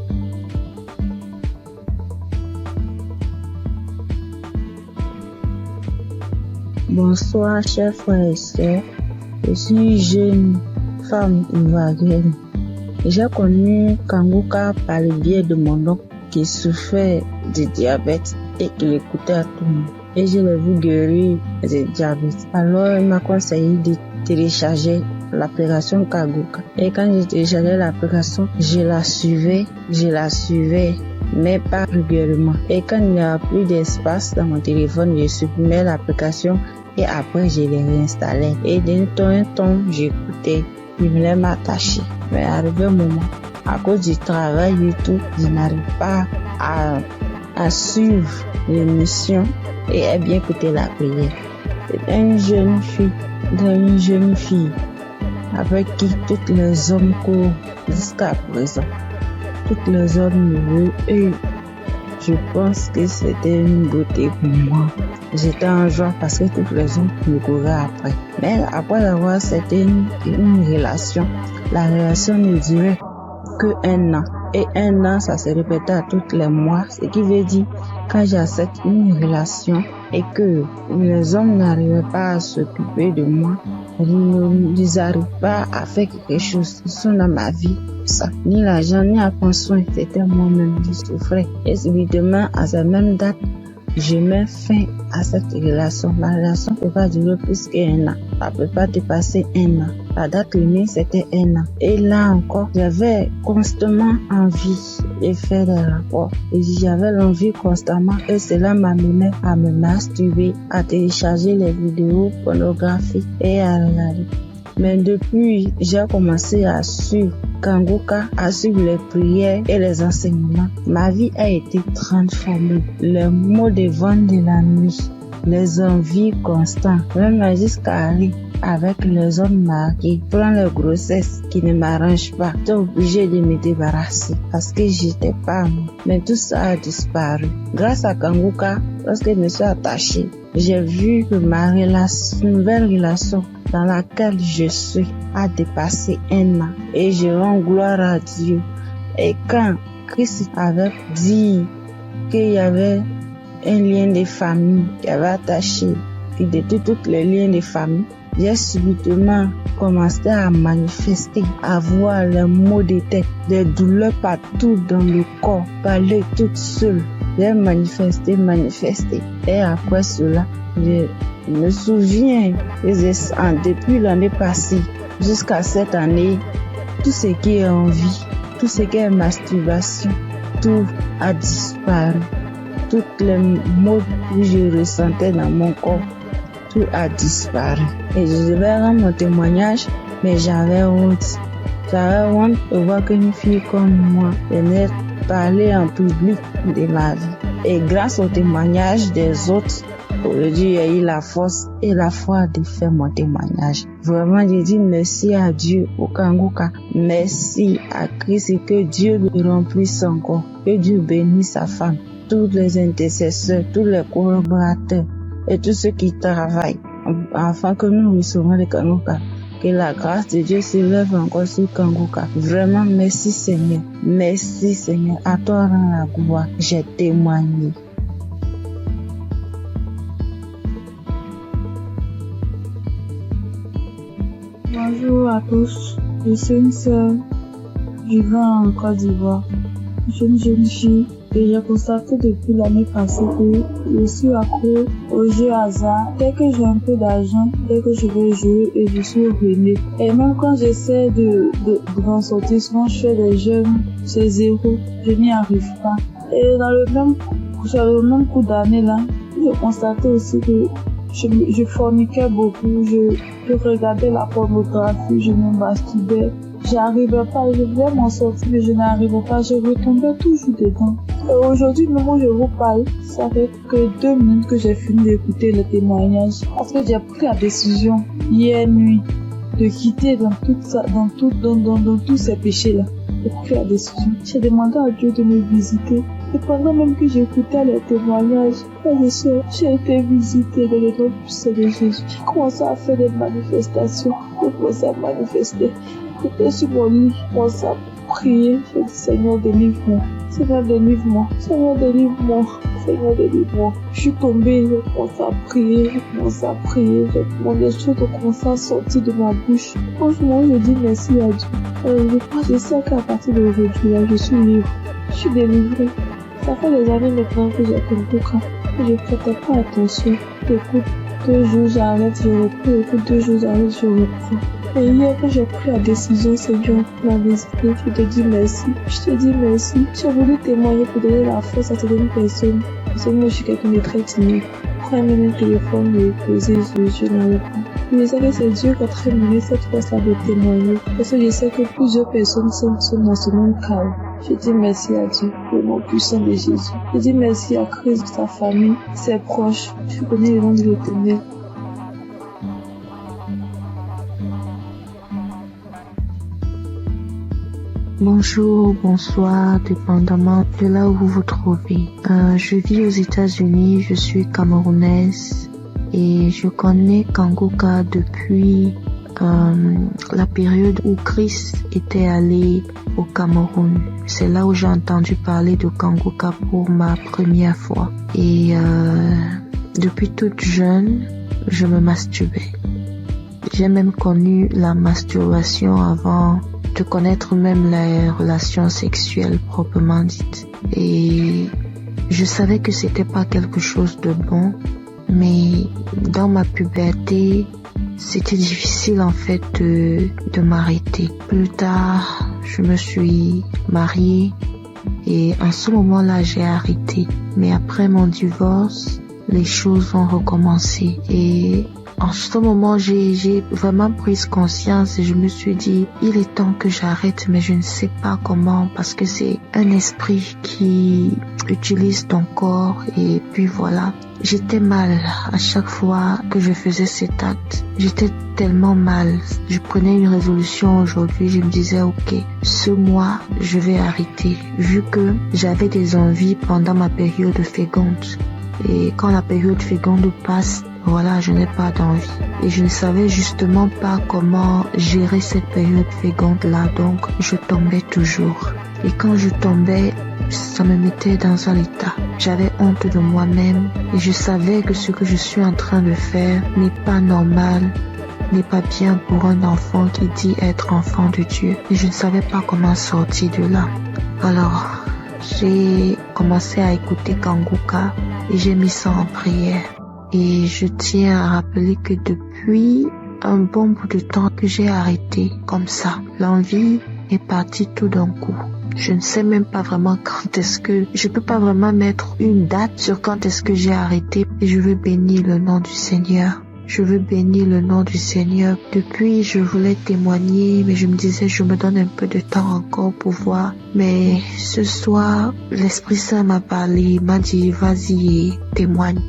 Bonsoir, chers frères et sœurs. Je suis jeune femme ivoirienne. J'ai connu Kangoka par le biais de mon oncle qui souffrait de diabète et qui l'écoutait à tout le monde. Et je l'ai vu guérir du diabète. Alors, il m'a conseillé de télécharger l'application Kangoka. Et quand j'ai téléchargé l'application, je la suivais, mais pas régulièrement. Et quand il n'y a plus d'espace dans mon téléphone, je supprimais l'application et après je l'ai réinstallée. Et d'un temps en temps, j'écoutais, je voulais m'attacher. Mais arrivé un moment, à cause du travail et tout, je n'arrive pas à suivre l'émission et à bien écouter la prière. C'est une jeune fille avec qui tous les hommes courent jusqu'à présent. Toutes les hommes me veulent et je pense que c'était une beauté pour moi. J'étais en joie parce que toutes les hommes me couraient après. Mais après avoir c'était une relation, la relation ne durait que 1 an. Et 1 an, ça se répétait à tous les mois. Ce qui veut dire, quand j'accepte une relation et que les hommes n'arrivaient pas à s'occuper de moi, ils n'arrivent pas à faire quelque chose. Ils sont dans ma vie. Ça. Ni l'argent, ni à prendre soin. C'était moi-même qui souffrais. Et subitement, à cette même date, je mets fin à cette relation. La relation ne peut pas durer plus qu'1 an. Ça ne peut pas dépasser 1 an. La date limite, c'était 1 an. Et là encore, j'avais constamment envie de faire des rapports. Et j'avais l'envie constamment. Et cela m'amenait à me masturber, à télécharger les vidéos pornographiques et à regarder. Mais depuis, j'ai commencé à suivre Kangoka, à suivre les prières et les enseignements. Ma vie a été transformée. Les maux de vent de la nuit, les envies constantes, même jusqu'à aller avec les hommes mariés, prendre les grossesses qui ne m'arrangent pas. J'étais obligée de me débarrasser parce que j'étais pas moi. Mais tout ça a disparu. Grâce à Kangoka, lorsque je me suis attachée, j'ai vu que ma nouvelle relation dans laquelle je suis a dépassé 1 an. Et je rends gloire à Dieu. Et quand Christ avait dit qu'il y avait un lien de famille qui avait attaché, qui détruit tous les liens de famille, j'ai subitement commencé à manifester, à voir les maux de tête, des douleurs partout dans le corps, parler toute seule. J'ai manifesté. Et après cela, je me souviens que depuis l'année passée jusqu'à cette année, tout ce qui est envie, tout ce qui est masturbation, tout a disparu. Toutes les maux que je ressentais dans mon corps, tout a disparu. Et je devais rendre mon témoignage, mais j'avais honte. J'avais honte de voir qu'une fille comme moi venait parler en public de ma vie. Et grâce au témoignage des autres, aujourd'hui, j'ai eu la force et la foi de faire mon témoignage. Vraiment, je dis merci à Dieu, au Kangoka. Merci à Christ et que Dieu lui remplisse encore. Que Dieu bénisse sa femme, tous les intercesseurs, tous les collaborateurs et tous ceux qui travaillent afin que nous recevons le Kangoka. Que la grâce de Dieu s'élève encore sur Kangoka. Vraiment, merci Seigneur. Merci Seigneur. À toi rend la gloire. J'ai témoigné. Bonjour à tous. Je suis une sœur vivant en Côte d'Ivoire. Je suis une jeune fille et j'ai constaté depuis l'année passée que je suis accro aux jeux hasard. Dès que j'ai un peu d'argent, dès que je veux jouer, et je suis ruinée. Et même quand j'essaie de m'en sortir, souvent je fais des jeux, c'est 0, je n'y arrive pas. Et dans le même coup d'année là, j'ai constaté aussi que je forniquais beaucoup, je regardais la pornographie, je me masturbais. J'arrivais pas, je voulais m'en sortir, mais je n'arrivais pas, je retombais toujours dedans. Et aujourd'hui, le moment où je vous parle, ça fait que 2 minutes que j'ai fini d'écouter le témoignage. Parce que j'ai pris la décision, hier nuit, de quitter dans tous ces péchés-là. J'ai pris la décision. J'ai demandé à Dieu de me visiter Et pendant même que j'écoutais les témoignages, j'ai été visitée dans le nom puissant de Jésus. J'ai commencé à faire des manifestations. J'ai commencé à manifester. J'étais sur mon lit, j'ai commencé à prier. J'ai dit, Seigneur, délivre-moi. Seigneur, délivre-moi. Seigneur, délivre-moi. Seigneur, délivre-moi. Je suis tombée, j'ai commencé à prier. Les choses ont commencé à sortir de ma bouche. Franchement, je dis merci à Dieu. Je sais qu'à partir d'aujourd'hui, je suis libre. Je suis délivrée. Ça fait des années maintenant que j'ai Kanguka. Je ne prêtais pas attention. J'écoute 2 jours, j'arrête, je reprends. J'écoute 2 jours, j'arrête, je reprends. Et hier, quand j'ai pris la décision, Seigneur, la visiter, je te dis merci. Je te dis merci. J'ai voulu témoigner pour donner la force à certaines personnes. Parce que moi, je suis quelqu'un de très timide. Quand même un téléphone me posé, je n'arrive pas. Je sais que c'est Dieu qui a très donné cette force-là de témoigner. Parce que je sais que plusieurs personnes sont dans ce même cas. Je dis merci à Dieu, le nom puissant de Jésus. Je dis merci à Christ, sa famille, ses proches. Je connais le nom de l'Éternel. Bonjour, bonsoir, dépendamment de là où vous vous trouvez. Je vis aux États-Unis, je suis camerounaise et je connais Kanguka depuis la période où Christ était allé au Cameroun. C'est là où j'ai entendu parler de Kanguka pour ma première fois. Et depuis toute jeune, je me masturbais. J'ai même connu la masturbation avant de connaître même les relations sexuelles proprement dites. Et je savais que c'était pas quelque chose de bon, mais dans ma puberté, c'était difficile en fait de m'arrêter. Plus tard, je me suis mariée et en ce moment-là, j'ai arrêté. Mais après mon divorce, les choses ont recommencé et en ce moment, j'ai vraiment pris conscience et je me suis dit, il est temps que j'arrête, mais je ne sais pas comment parce que c'est un esprit qui utilise ton corps et puis voilà. J'étais mal à chaque fois que je faisais cet acte. J'étais tellement mal. Je prenais une résolution aujourd'hui, je me disais, ok, ce mois, je vais arrêter vu que j'avais des envies pendant ma période féconde. Et quand la période féconde passe, voilà, je n'ai pas d'envie. Et je ne savais justement pas comment gérer cette période féconde-là, donc je tombais toujours. Et quand je tombais, ça me mettait dans un état. J'avais honte de moi-même et je savais que ce que je suis en train de faire n'est pas normal, n'est pas bien pour un enfant qui dit être enfant de Dieu. Et je ne savais pas comment sortir de là. Alors, j'ai commencé à écouter Kanguka et j'ai mis ça en prière. Et je tiens à rappeler que depuis un bon bout de temps que j'ai arrêté comme ça, l'envie est partie tout d'un coup. Je ne sais même pas vraiment quand est-ce que... Je peux pas vraiment mettre une date sur quand est-ce que j'ai arrêté. Et je veux bénir le nom du Seigneur. Je veux bénir le nom du Seigneur. Depuis, je voulais témoigner, mais je me disais, je me donne un peu de temps encore pour voir. Mais ce soir, l'Esprit Saint m'a parlé, m'a dit, vas-y, témoigne.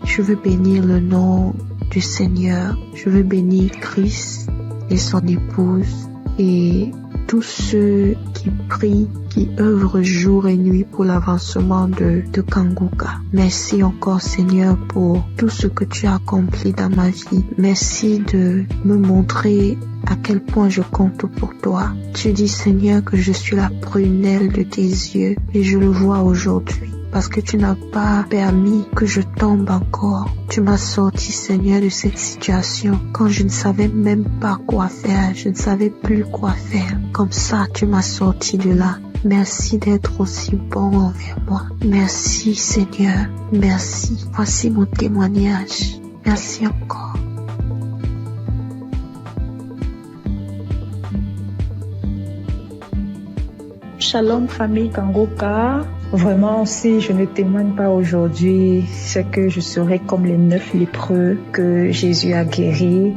Je veux bénir le nom du Seigneur. Je veux bénir Christ et son épouse et tous ceux qui prient, qui œuvrent jour et nuit pour l'avancement de Kanguka. Merci encore Seigneur pour tout ce que tu as accompli dans ma vie. Merci de me montrer à quel point je compte pour toi. Tu dis Seigneur que je suis la prunelle de tes yeux et je le vois aujourd'hui. Parce que tu n'as pas permis que je tombe encore. Tu m'as sorti, Seigneur, de cette situation quand je ne savais même pas quoi faire. Je ne savais plus quoi faire. Comme ça, tu m'as sorti de là. Merci d'être aussi bon envers moi. Merci, Seigneur. Merci. Voici mon témoignage. Merci encore. Shalom, famille Kanguka. Vraiment, si je ne témoigne pas aujourd'hui, c'est que je serai comme les 9 lépreux que Jésus a guéris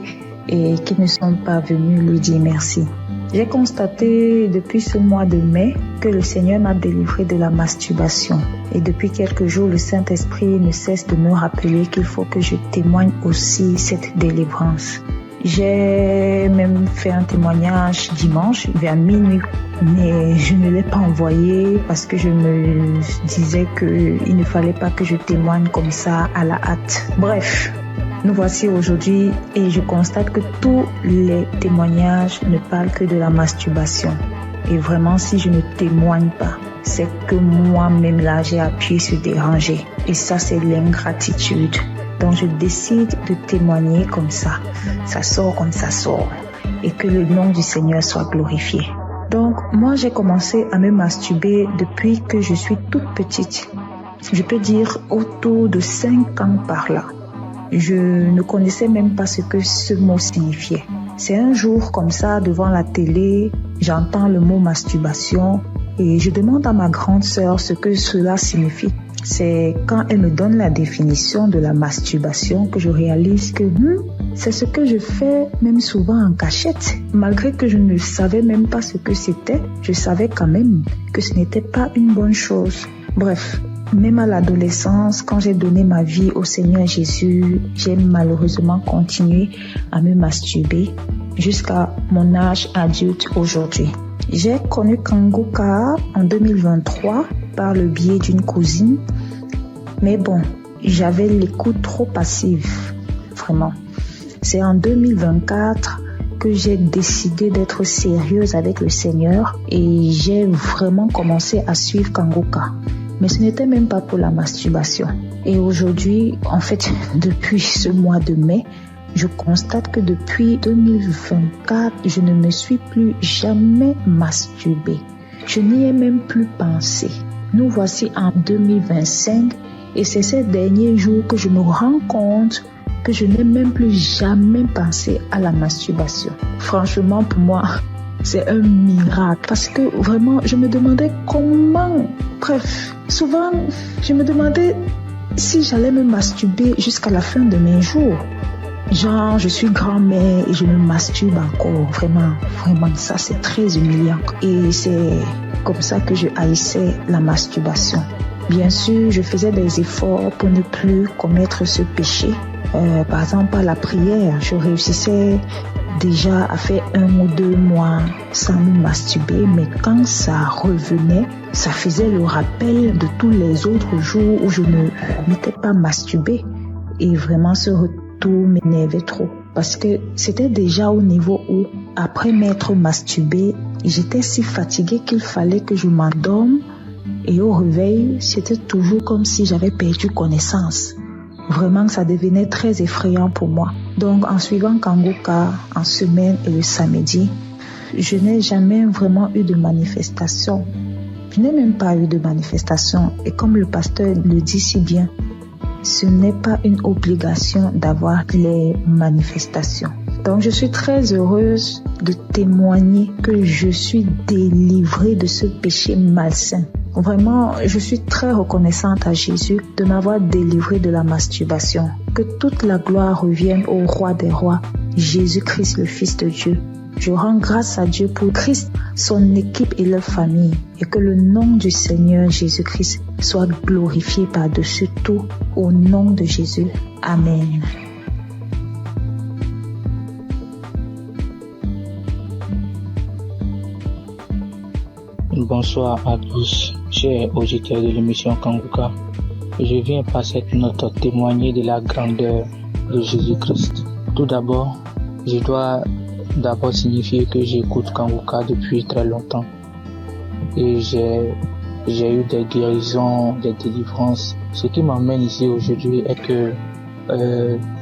et qui ne sont pas venus lui dire merci. J'ai constaté depuis ce mois de mai que le Seigneur m'a délivré de la masturbation. Et depuis quelques jours, le Saint-Esprit ne cesse de me rappeler qu'il faut que je témoigne aussi cette délivrance. J'ai même fait un témoignage dimanche vers minuit, mais je ne l'ai pas envoyé parce que je me disais qu'il ne fallait pas que je témoigne comme ça à la hâte. Bref, nous voici aujourd'hui et je constate que tous les témoignages ne parlent que de la masturbation. Et vraiment, si je ne témoigne pas, c'est que moi-même là, j'ai appuyé sur déranger. Et ça, c'est l'ingratitude. Donc, je décide de témoigner comme ça. Ça sort comme ça sort. Et que le nom du Seigneur soit glorifié. Donc, moi, j'ai commencé à me masturber depuis que je suis toute petite. Je peux dire autour de 5 ans par là. Je ne connaissais même pas ce que ce mot signifiait. C'est un jour comme ça, devant la télé, j'entends le mot masturbation et je demande à ma grande sœur ce que cela signifie. C'est quand elle me donne la définition de la masturbation que je réalise que c'est ce que je fais même souvent en cachette. Malgré que je ne savais même pas ce que c'était, je savais quand même que ce n'était pas une bonne chose. Bref, même à l'adolescence, quand j'ai donné ma vie au Seigneur Jésus, j'ai malheureusement continué à me masturber jusqu'à mon âge adulte aujourd'hui. J'ai connu Kanguka en 2023 par le biais d'une cousine, mais bon, j'avais l'écoute trop passive, vraiment. C'est en 2024 que j'ai décidé d'être sérieuse avec le Seigneur et j'ai vraiment commencé à suivre Kanguka. Mais ce n'était même pas pour la masturbation. Et aujourd'hui, en fait, depuis ce mois de mai, je constate que depuis 2024, je ne me suis plus jamais masturbée. Je n'y ai même plus pensé. Nous voici en 2025 et c'est ces derniers jours que je me rends compte que je n'ai même plus jamais pensé à la masturbation. Franchement, pour moi, c'est un miracle parce que vraiment, je me demandais comment. Bref, souvent, je me demandais si j'allais me masturber jusqu'à la fin de mes jours. Genre, je suis grand-mère et je me masturbe encore. Vraiment, ça c'est très humiliant. Et c'est comme ça que je haïssais la masturbation. Bien sûr, je faisais des efforts pour ne plus commettre ce péché. Par exemple, à la prière, je réussissais déjà à faire 1 ou 2 mois sans me masturber, mais quand ça revenait, ça faisait le rappel de tous les autres jours où je ne m'étais pas masturbée. Et vraiment, ce retour m'énervait trop. Parce que c'était déjà au niveau où, après m'être masturbée, j'étais si fatiguée qu'il fallait que je m'endorme. Et au réveil, c'était toujours comme si j'avais perdu connaissance. Vraiment, ça devenait très effrayant pour moi. Donc, en suivant Kanguka en semaine et le samedi, je n'ai jamais vraiment eu de manifestation. Je n'ai même pas eu de manifestation. Et comme le pasteur le dit si bien, ce n'est pas une obligation d'avoir les manifestations. Donc, je suis très heureuse de témoigner que je suis délivrée de ce péché malsain. Vraiment, je suis très reconnaissante à Jésus de m'avoir délivrée de la masturbation. Que toute la gloire revienne au Roi des Rois, Jésus-Christ, le Fils de Dieu. Je rends grâce à Dieu pour Christ, son équipe et leur famille, et que le nom du Seigneur Jésus-Christ soit glorifié par-dessus tout, au nom de Jésus. Amen. Bonsoir à tous, chers auditeurs de l'émission Kanguka. Je viens par cette note témoigner de la grandeur de Jésus-Christ. Tout d'abord, je dois signifier que j'écoute Kanguka depuis très longtemps. Et j'ai eu des guérisons, des délivrances. Ce qui m'emmène ici aujourd'hui est que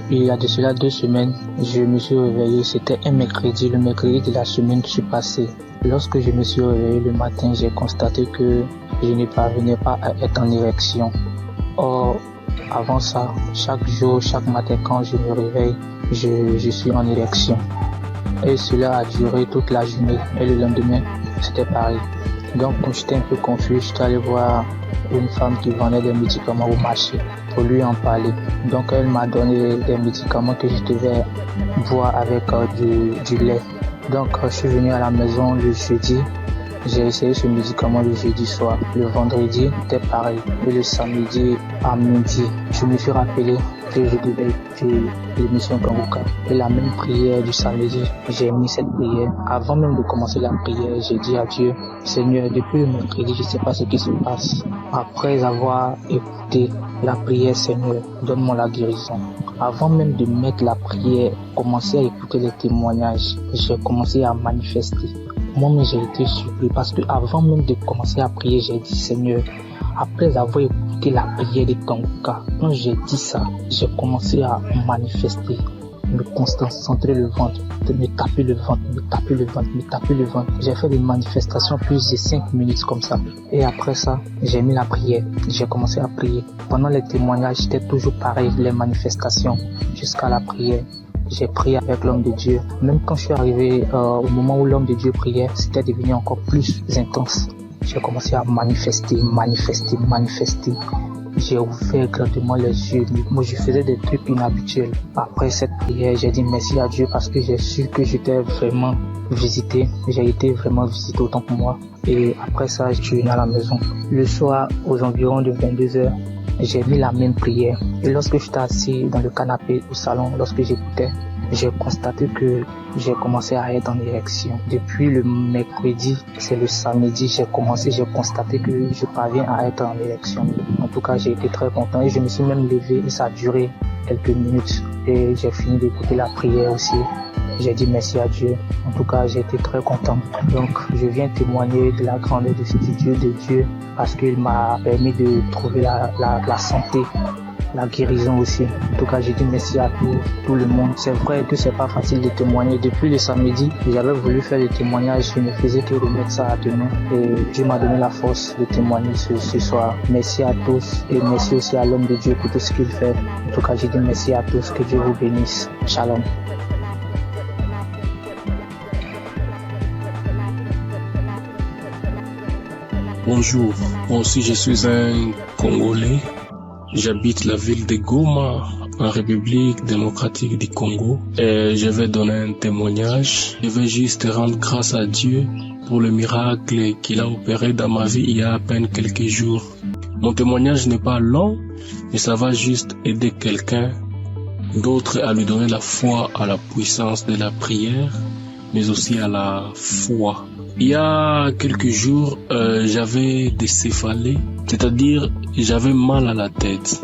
il y a de cela 2 semaines, je me suis réveillé, c'était un mercredi, le mercredi de la semaine qui s'est passée. Lorsque je me suis réveillé le matin, j'ai constaté que je ne parvenais pas à être en érection. Or, avant ça, chaque jour, chaque matin quand je me réveille, je suis en érection. Et cela a duré toute la journée. Et le lendemain, c'était pareil. Donc, quand j'étais un peu confus, j'étais allé voir une femme qui vendait des médicaments au marché pour lui en parler. Donc, elle m'a donné des médicaments que je devais boire avec du lait. Donc, je suis venu à la maison le jeudi J'ai essayé ce médicament le jeudi soir. Le vendredi, c'était pareil. Et le samedi à midi, je me suis rappelé que je devais écouter l'émission Kanguka. Et la même prière du samedi, j'ai mis cette prière. Avant même de commencer la prière, j'ai dit à Dieu, Seigneur, depuis le mercredi, je ne sais pas ce qui se passe. Après avoir écouté la prière, Seigneur, donne-moi la guérison. Avant même de mettre la prière, commencer à écouter les témoignages, j'ai commencé à manifester. Moi-même, j'ai été surpris parce que avant même de commencer à prier, j'ai dit, Seigneur, après avoir écouté la prière de Kanguka, quand j'ai dit ça, j'ai commencé à manifester, me concentrer le ventre, me taper le ventre, me taper le ventre, me taper le ventre. J'ai fait des manifestations plus de 5 minutes comme ça. Et après ça, j'ai mis la prière, j'ai commencé à prier. Pendant les témoignages, c'était toujours pareil, les manifestations, jusqu'à la prière. J'ai prié avec l'homme de Dieu. Même quand je suis arrivé au moment où l'homme de Dieu priait, c'était devenu encore plus intense. J'ai commencé à manifester. J'ai ouvert grandement les yeux. Moi, je faisais des trucs inhabituels. Après cette prière, j'ai dit merci à Dieu parce que j'ai su que j'étais vraiment visité. J'ai été vraiment visité autant que moi. Et après ça, je suis venu à la maison. Le soir, aux environs de 22h, j'ai mis la même prière. Et lorsque j'étais assis dans le canapé au salon, lorsque j'écoutais, j'ai constaté que j'ai commencé à être en érection. Depuis le mercredi, c'est le samedi, j'ai constaté que je parviens à être en érection. En tout cas, j'ai été très content et je me suis même levé et ça a duré quelques minutes. Et j'ai fini d'écouter la prière aussi. J'ai dit merci à Dieu. En tout cas, j'ai été très content. Donc, je viens témoigner de la grandeur de ce Dieu, parce qu'il m'a permis de trouver la santé, la guérison aussi. En tout cas, j'ai dit merci à tout le monde. C'est vrai que c'est pas facile de témoigner. Depuis le samedi, j'avais voulu faire des témoignages. Je ne faisais que remettre ça à demain. Et Dieu m'a donné la force de témoigner ce soir. Merci à tous et merci aussi à l'homme de Dieu pour tout ce qu'il fait. En tout cas, j'ai dit merci à tous. Que Dieu vous bénisse. Shalom. Bonjour, moi aussi je suis un Congolais. J'habite la ville de Goma, en République démocratique du Congo. Et je vais donner un témoignage. Je vais juste rendre grâce à Dieu pour le miracle qu'il a opéré dans ma vie il y a à peine quelques jours. Mon témoignage n'est pas long, mais ça va juste aider quelqu'un d'autre à lui donner la foi à la puissance de la prière, mais aussi à la foi. Il y a quelques jours, j'avais des céphalées, c'est-à-dire j'avais mal à la tête,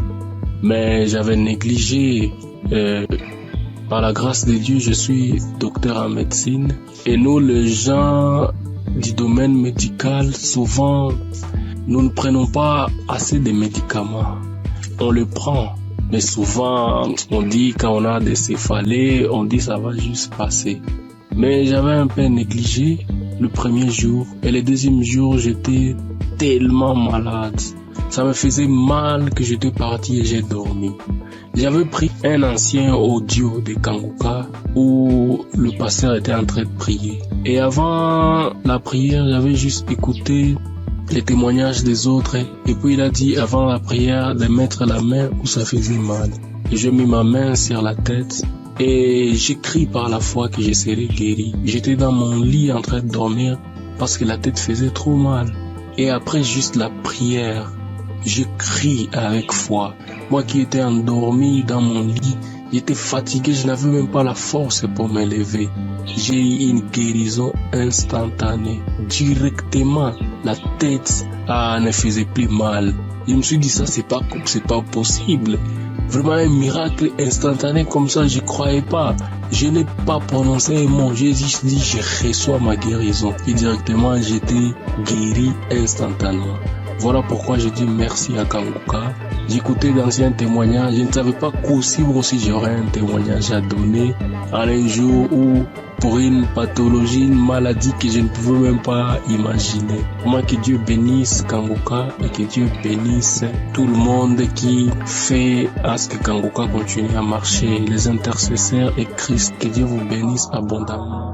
mais j'avais négligé. Par la grâce de Dieu, je suis docteur en médecine et nous, les gens du domaine médical, souvent, nous ne prenons pas assez de médicaments. On le prend, mais souvent, on dit quand on a des céphalées, on dit ça va juste passer. Mais j'avais un peu négligé le premier jour et le deuxième jour, j'étais tellement malade. Ça me faisait mal que j'étais parti et j'ai dormi. J'avais pris un ancien audio de Kanguka où le pasteur était en train de prier. Et avant la prière, j'avais juste écouté les témoignages des autres. Et puis il a dit avant la prière de mettre la main où ça faisait mal. Et j'ai mis ma main sur la tête. Et j'ai crié par la foi que je serais guéri. J'étais dans mon lit en train de dormir parce que la tête faisait trop mal. Et après juste la prière, je crie avec foi. Moi qui étais endormi dans mon lit, j'étais fatigué, je n'avais même pas la force pour me lever. J'ai eu une guérison instantanée. Directement, la tête ne faisait plus mal. Je me suis dit ça, c'est pas possible. Vraiment un miracle instantané comme ça, je croyais pas. Je n'ai pas prononcé un mot, j'ai juste dit je reçois ma guérison. Et directement j'étais guéri instantanément. Voilà pourquoi je dis merci à Kanguka. J'écoutais d'anciens témoignages, je ne savais pas qu'aussi j'aurais un témoignage à donner en un jour où pour une pathologie, une maladie que je ne pouvais même pas imaginer. Moi, que Dieu bénisse Kanguka et que Dieu bénisse tout le monde qui fait à ce que Kanguka continue à marcher, les intercesseurs et Christ, que Dieu vous bénisse abondamment.